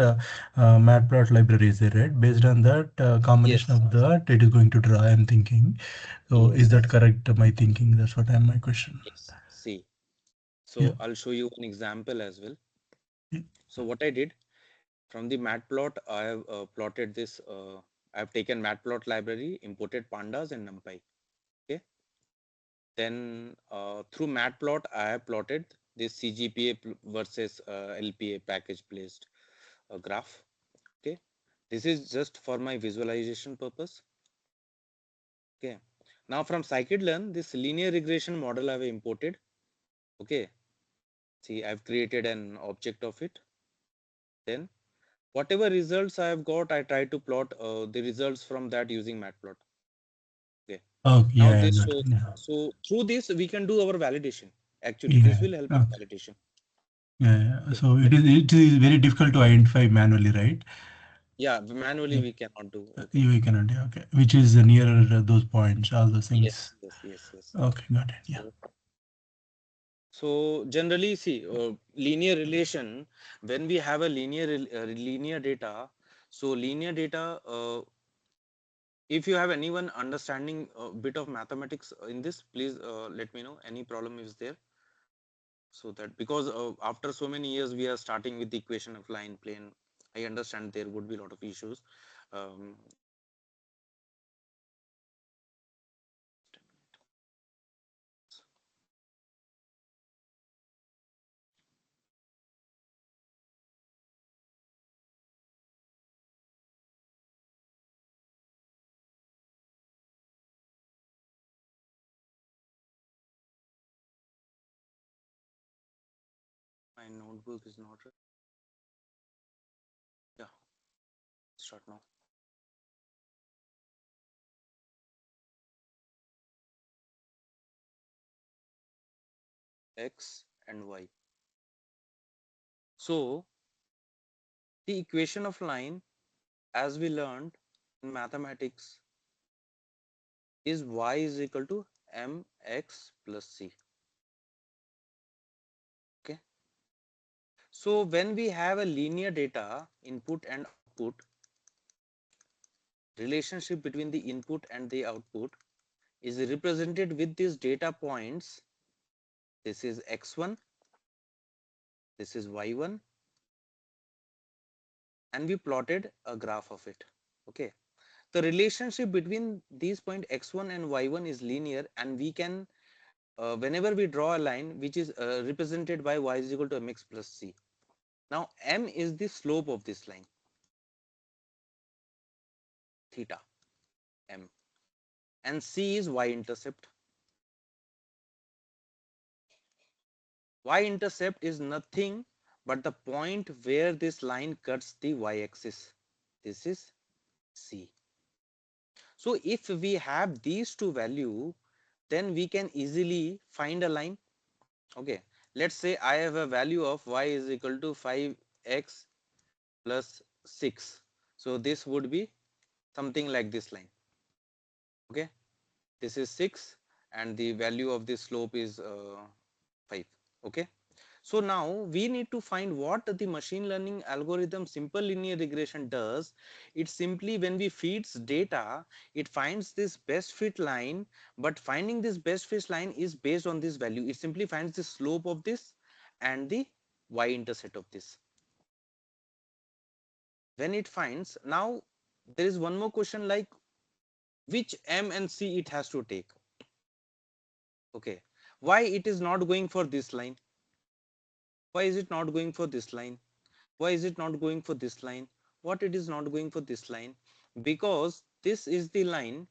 matplot library is there, right? Based on that combination yes, of that, it is going to draw. I'm thinking. So is that yes, correct? My thinking. That's what I'm my question. yes. See, Yeah. so I'll show you an example as well. Yeah. So what I did from the matplot, I have plotted this. I have taken matplot library, imported pandas and numpy. Okay. Then through matplot, I have plotted this CGPA versus LPA package placed graph. Okay. This is just for my visualization purpose. Okay. Now from scikit-learn, this linear regression model I have imported. Okay. See, I've created an object of it. Then whatever results I have got, I try to plot the results from that using matplot. Okay. Oh, Now yeah, I this got it. shows, Yeah. so through this we can do our validation. Actually, this Yeah. will help in Okay. validation. Yeah, yeah. Okay. So it is very difficult to identify manually, right? Yeah, manually Yeah. we cannot do. Okay. You cannot. Yeah, okay. Which is nearer those points, all those Yes, things. yes, yes, yes. Okay, got it. Yeah. So, so generally, see, linear relation, when we have a linear data, so linear data, if you have anyone understanding a bit of mathematics in this, please let me know any problem is there. So that because after so many years we are starting with the equation of line plane, I understand there would be a lot of issues. Um, my notebook is not. Yeah, start now. X and Y. So the equation of line, as we learned in mathematics, is y is equal to mx plus c. Okay. So when we have a linear data input and output, relationship between the input and the output is represented with these data points. This is x1, this is y1, and we plotted a graph of it. Okay. The relationship between these point x1 and y1 is linear, and we can whenever we draw a line which is represented by y is equal to mx plus c. Now m is the slope of this line, theta m, and c is y intercept. Y intercept is nothing but the point where this line cuts the y axis. This is c. So if we have these two value, then we can easily find a line. Okay, let's say I have a value of y is equal to 5x plus 6. So this would be something like this line. Okay, this is 6 and the value of this slope is 5. Okay, so now we need to find what the machine learning algorithm simple linear regression does. It simply, when we feeds data, it finds this best fit line, but finding this best fit line is based on this value. It simply finds the slope of this and the y intercept of this. When it finds, now there is one more question, like which m and c it has to take. Okay, why it is not going for this line? Why is it not going for this line? Why is it not going for this line? What it is not going for this line? Because this is the line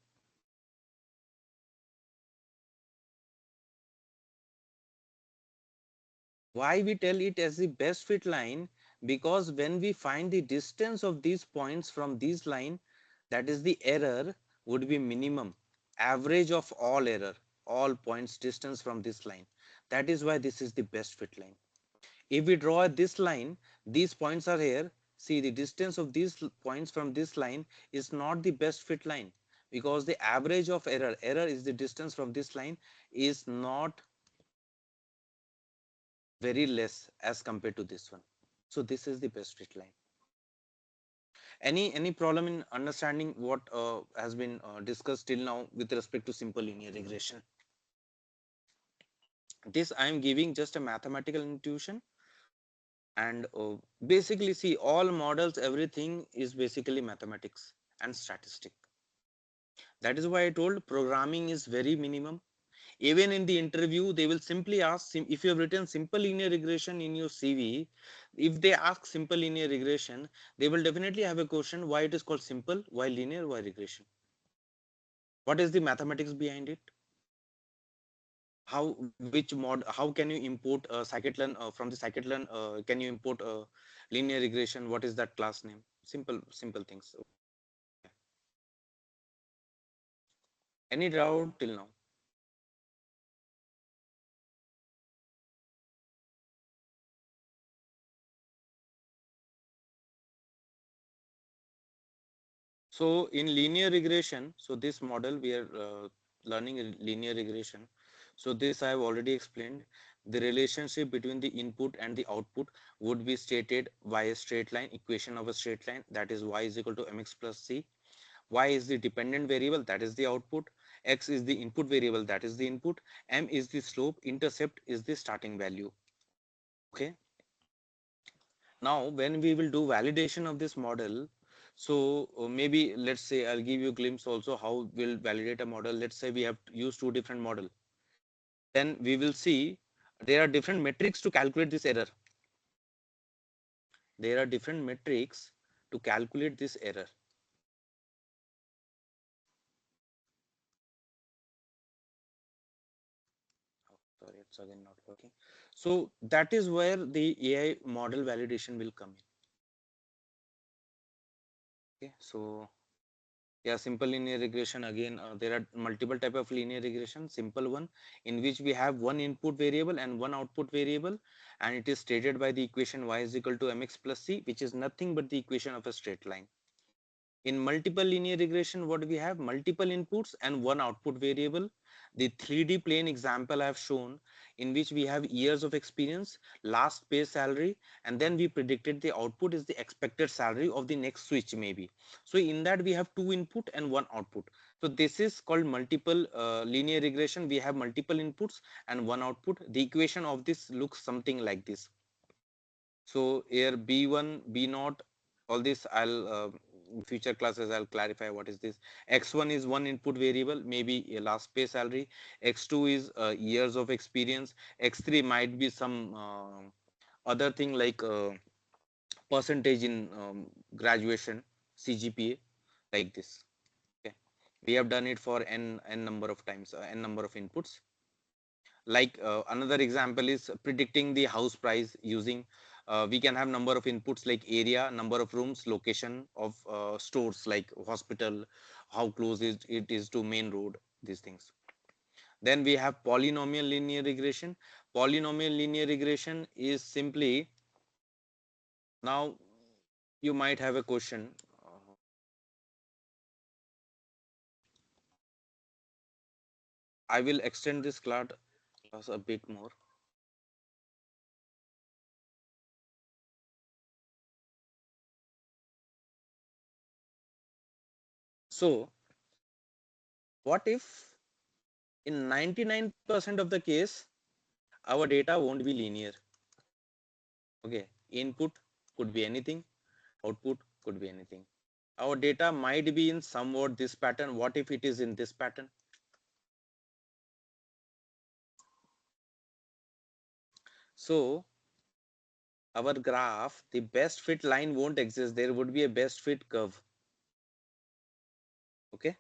why we tell it as the best fit line, because when we find the distance of these points from this line, that is the error would be minimum, average of all error, all points distance from this line. That is why this is the best fit line. If we draw this line, these points are here. See, the distance of these points from this line is not the best fit line, because the average of error is the distance from this line, is not very less as compared to this one. So this is the best fit line. Any problem in understanding what has been discussed till now with respect to simple linear regression? This I am giving just a mathematical intuition, and basically see, all models, everything is basically mathematics and statistic. That is why I told programming is very minimum. Even in the interview, they will simply ask, if you have written simple linear regression in your CV, if they ask simple linear regression, they will definitely have a question why it is called simple, why linear, why regression. What is the mathematics behind it? How, which mod, how can you import scikit-learn from the scikit-learn, can you import linear regression? What is that class name? Simple things. Any doubt till now? So in linear regression, so this model we are learning linear regression. So this I have already explained. The relationship between the input and the output would be stated by a straight line, equation of a straight line, that is y is equal to mx plus c. Y is the dependent variable, that is the output. X is the input variable, that is the input. M is the slope, intercept is the starting value. Okay. Now when we will do validation of this model, so maybe let's say I'll give you a glimpse also how we'll validate a model. Let's say we have used two different model, then we will see there are different metrics to calculate this error. There are different metrics to calculate this error. Oh, sorry, it's again not working. So that is where the AI model validation will come in. Okay, so yeah, simple linear regression, again there are multiple type of linear regression. Simple one, in which we have one input variable and one output variable, and it is stated by the equation y is equal to mx plus c, which is nothing but the equation of a straight line. In multiple linear regression, what we have, multiple inputs and one output variable. The 3D plane example I have shown, in which we have years of experience, last pay salary, and then we predicted the output is the expected salary of the next switch maybe. So in that we have two input and one output. So this is called multiple linear regression. We have multiple inputs and one output. The equation of this looks something like this. So here b1, b0, all this I'll in future classes I'll clarify what is this. X1 is one input variable, maybe a last pay salary. X2 is years of experience. X3 might be some other thing like percentage in graduation, CGPA, like this. Okay, we have done it for n number of times, n number of inputs. Like another example is predicting the house price using we can have number of inputs like area, number of rooms, location of stores like hospital, how close it is to main road, these things. Then we have polynomial linear regression. Polynomial linear regression is simply, now you might have a question. I will extend this class a bit more. So what if in 99% of the case our data won't be linear? Okay, input could be anything, output could be anything. Our data might be in somewhat this pattern. What if it is in this pattern? So our graph, the best fit line won't exist. There would be a best fit curve. Okay.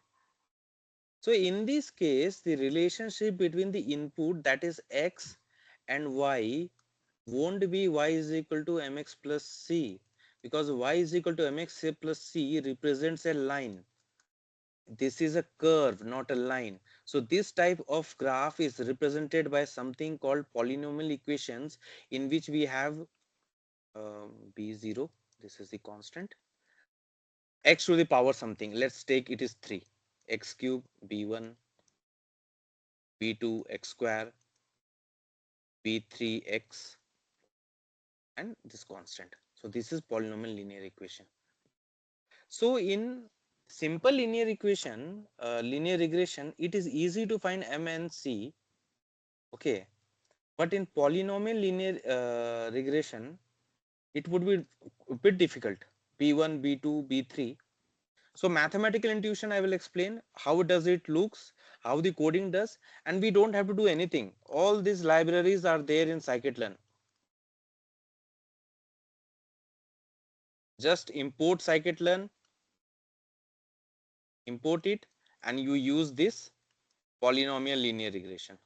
So in this case, the relationship between the input, that is x, and y won't be y is equal to mx plus c, because y is equal to mx plus c represents a line. This is a curve, not a line. So this type of graph is represented by something called polynomial equations, in which we have b0, this is the constant, x to the power something, let's take it is 3, x cube, b1, b2, x square, b3x, and this constant. So this is polynomial linear equation. So in simple linear equation, linear regression, it is easy to find m and c. Okay, but in polynomial linear regression, it would be a bit difficult. b1, b2, b3. So mathematical intuition, I will explain how does it looks, how the coding does, and we don't have to do anything. All these libraries are there in scikit-learn. Just import scikit-learn, import it, and you use this polynomial linear regression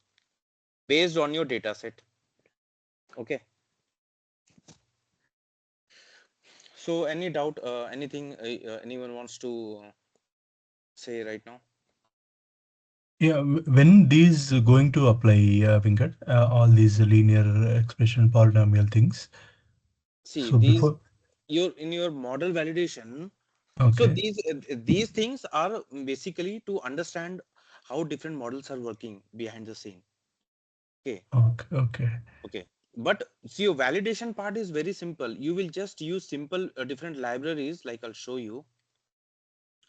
based on your data set. Okay. So any doubt, anything anyone wants to say right now? Yeah, when these going to apply, Venkat, all these linear expression polynomial things. See, So these before, your in your model validation. So okay, these things are basically to understand how different models are working behind the scene. Okay. okay, okay. Okay. But see, your validation part is very simple. You will just use simple different libraries. Like I'll show you.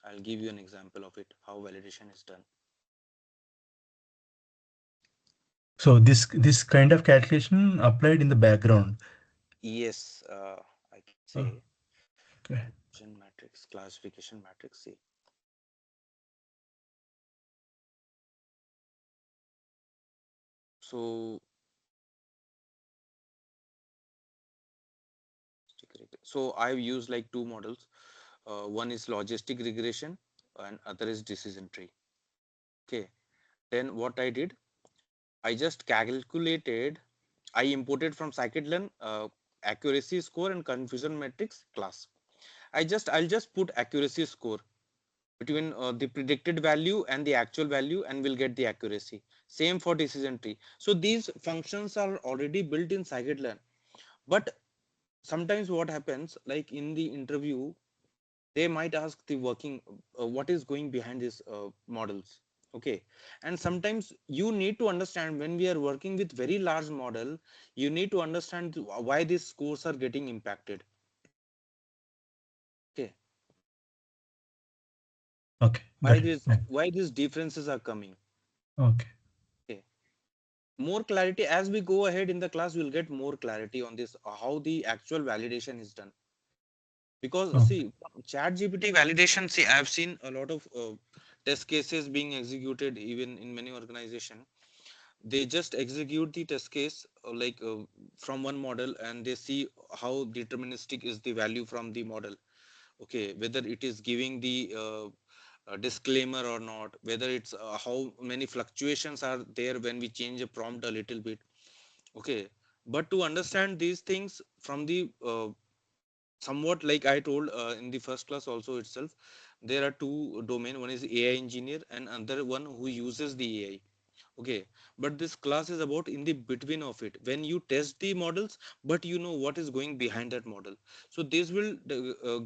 I'll give you an example of it. How validation is done. So this kind of calculation applied in the background. Yes, I can Oh, say okay. validation matrix, classification matrix. See. So so I've used like two models. One is logistic regression and other is decision tree. Okay. Then what I did, I just calculated, I imported from scikit-learn accuracy score and confusion matrix class. I'll just put accuracy score between the predicted value and the actual value, and we'll get the accuracy. Same for decision tree. So these functions are already built in scikit-learn. But sometimes what happens, like in the interview, they might ask the working what is going behind these models. Okay, and sometimes you need to understand, when we are working with very large model, you need to understand why these scores are getting impacted. Okay, Okay, got it. Yeah. why these differences are coming. Okay. Okay, more clarity as we go ahead in the class, we'll get more clarity on this, how the actual validation is done. Because Okay. see, chat GPT validation, see, I've seen a lot of test cases being executed even in many organization. They just execute the test case from one model, and they see how deterministic is the value from the model. Okay, whether it is giving the disclaimer or not, whether it's how many fluctuations are there when we change a prompt a little bit. Okay, but to understand these things from the somewhat, like I told in the first class also itself, there are two domain. One is AI engineer and another one who uses the AI. Okay, but this class is about in the between of it, when you test the models but you know what is going behind that model. So this will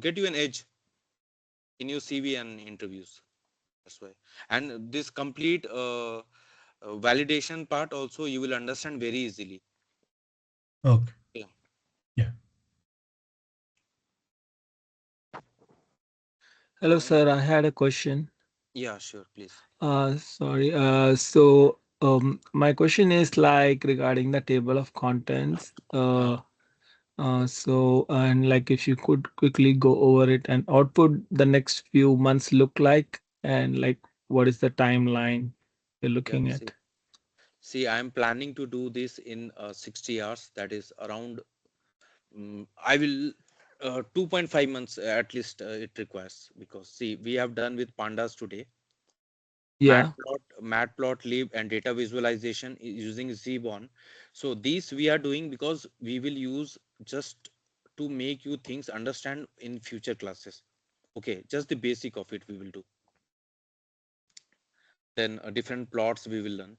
get you an edge in your CV and interviews. That's why. And this complete validation part also you will understand very easily. Okay. Yeah, Yeah. Hello, and sir. I had a question. yeah, sure, please. Sorry. My question is like regarding the table of contents. Uh, And like if you could quickly go over it and output the next few months look like, and like what is the timeline you're yeah, looking see. at? See, I'm planning to do this in 60 hours. That is around, I will 2.5 months at least it requires, because see, we have done with pandas today, Yeah. matplot lib and data visualization using Zbon. So these we are doing because we will use just to make you things understand in future classes. Okay, just the basic of it we will do. Then different plots we will learn,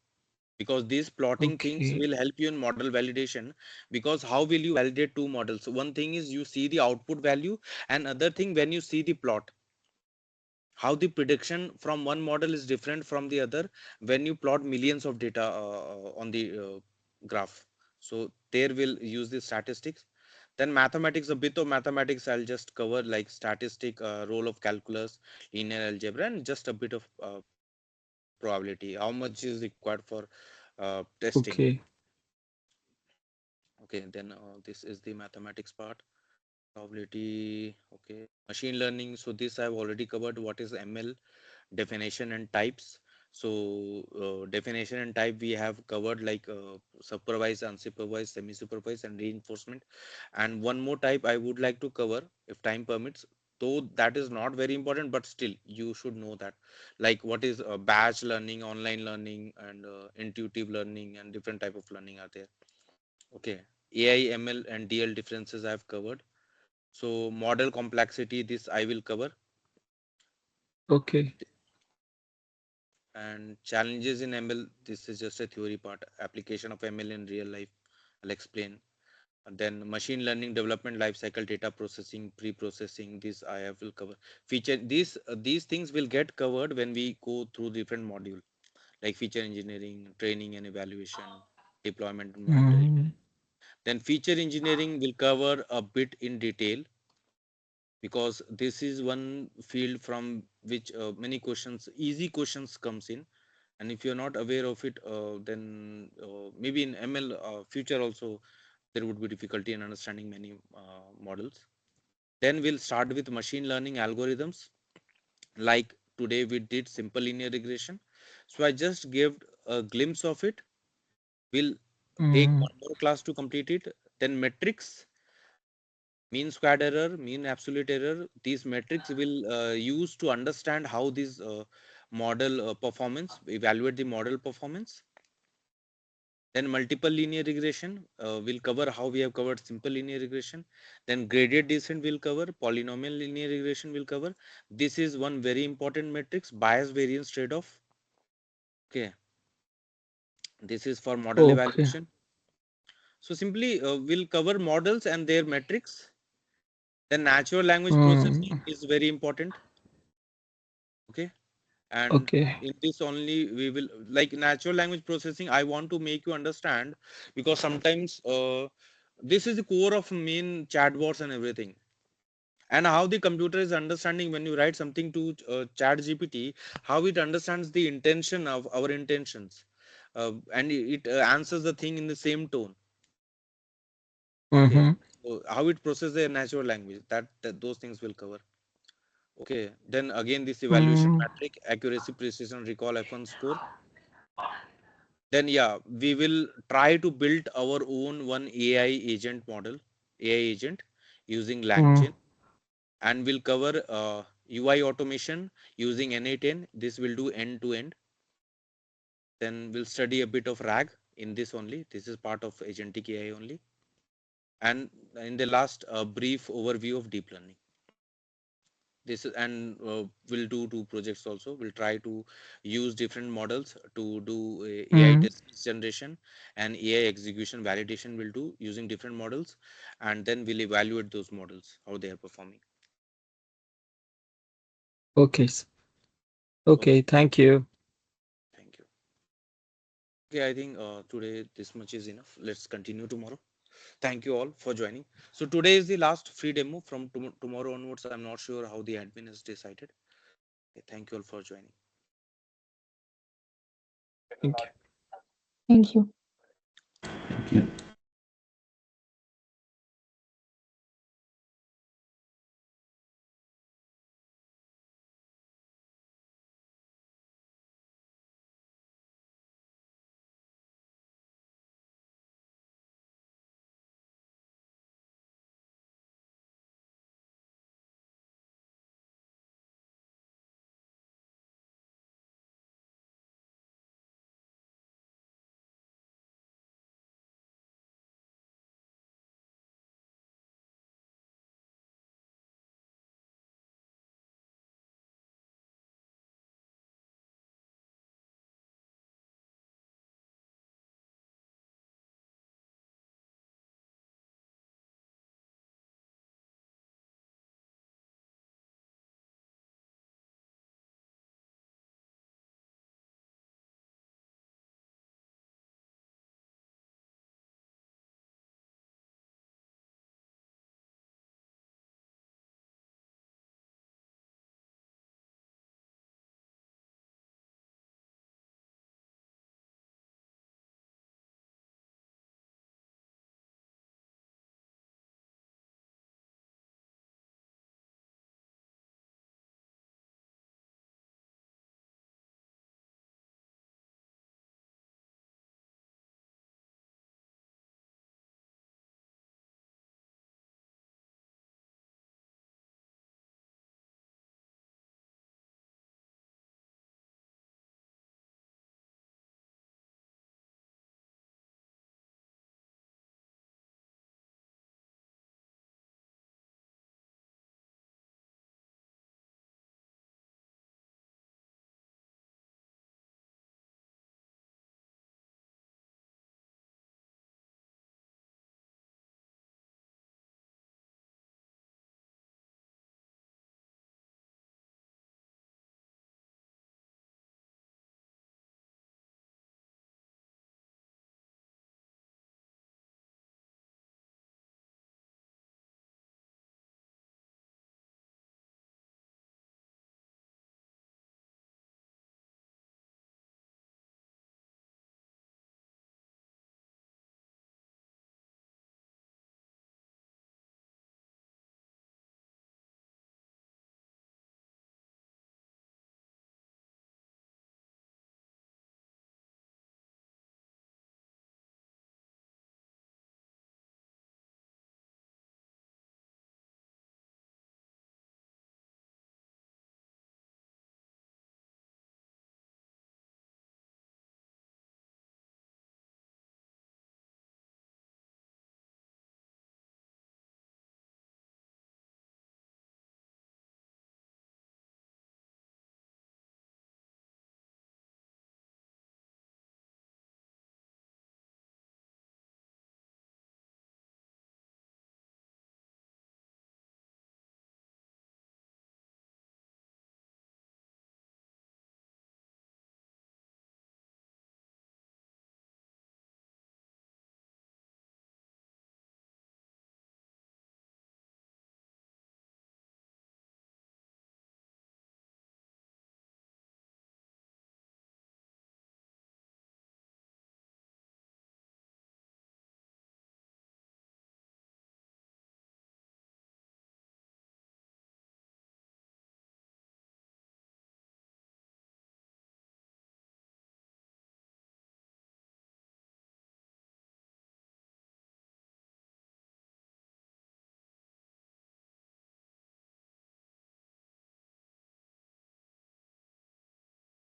because these plotting things Okay. will help you in model validation. Because how will you validate two models? One thing is you see the output value, and other thing when you see the plot, how the prediction from one model is different from the other when you plot millions of data on the graph. So there will use the statistics. Then mathematics, a bit of mathematics I'll just cover, like statistic, role of calculus, linear algebra, and just a bit of probability, how much is required for testing. Okay. Okay, then this is the mathematics part. Probability, okay. Machine learning, so this I've already covered. What is ML? Definition and types. So definition and type we have covered, like supervised, unsupervised, semi supervised, and reinforcement. And one more type I would like to cover if time permits, though that is not very important, but still you should know that, like what is batch learning, online learning, and intuitive learning, and different type of learning are there. Okay, AI, ML, and DL differences I have covered. So model complexity, this I will cover. Okay. And challenges in ML, this is just a theory part. Application of ML in real life, I'll explain. And then machine learning development life cycle, data processing, pre-processing, this I have will cover. Feature, these things will get covered when we go through different module, like feature engineering, training and evaluation, deployment and monitoring. Mm, Then feature engineering will cover a bit in detail, because this is one field from which many questions, easy questions comes in. And if you're not aware of it, then maybe in ML future also there would be difficulty in understanding many models. Then we'll start with machine learning algorithms, like today we did simple linear regression. So I just gave a glimpse of it. We'll take mm, one more class to complete it. Then metrics, mean squared error, mean absolute error, these metrics will use to understand how this model performance, evaluate the model performance. Then multiple linear regression will cover how we have covered simple linear regression. Then gradient descent will cover, polynomial linear regression will cover. This is one very important matrix, bias variance trade-off. Okay, this is for model okay. evaluation. So simply we'll cover models and their metrics. Then natural language processing Mm, is very important. Okay, and okay. in this only we will, like natural language processing, I want to make you understand, because sometimes this is the core of main chatbots and everything, and how the computer is understanding when you write something to chat gpt, how it understands the intention of our intentions, and it answers the thing in the same tone. Okay, Mm-hmm. So how it processes a natural language, that those things will cover. Okay, then again this evaluation Mm, metric, accuracy, precision, recall, F1 score. Then yeah, we will try to build our own one AI agent model, AI agent using mm. LangChain, and we'll cover UI automation using NA10. This will do end to end. Then we'll study a bit of RAG in this only. This is part of agentic AI only. And in the last, brief overview of deep learning. This is, and we'll do two projects also. We'll try to use different models to do AI Mm. test case generation and AI execution validation. We'll do using different models, and then we'll evaluate those models how they are performing. Okay. Okay, Okay. Thank you. thank you. Okay, I think today this much is enough. Let's continue tomorrow. Thank you all for joining. So today is the last free demo. From tomorrow onwards, I'm not sure how the admin has decided. Okay, thank you all for joining. Thank you. Thank you. Thank you.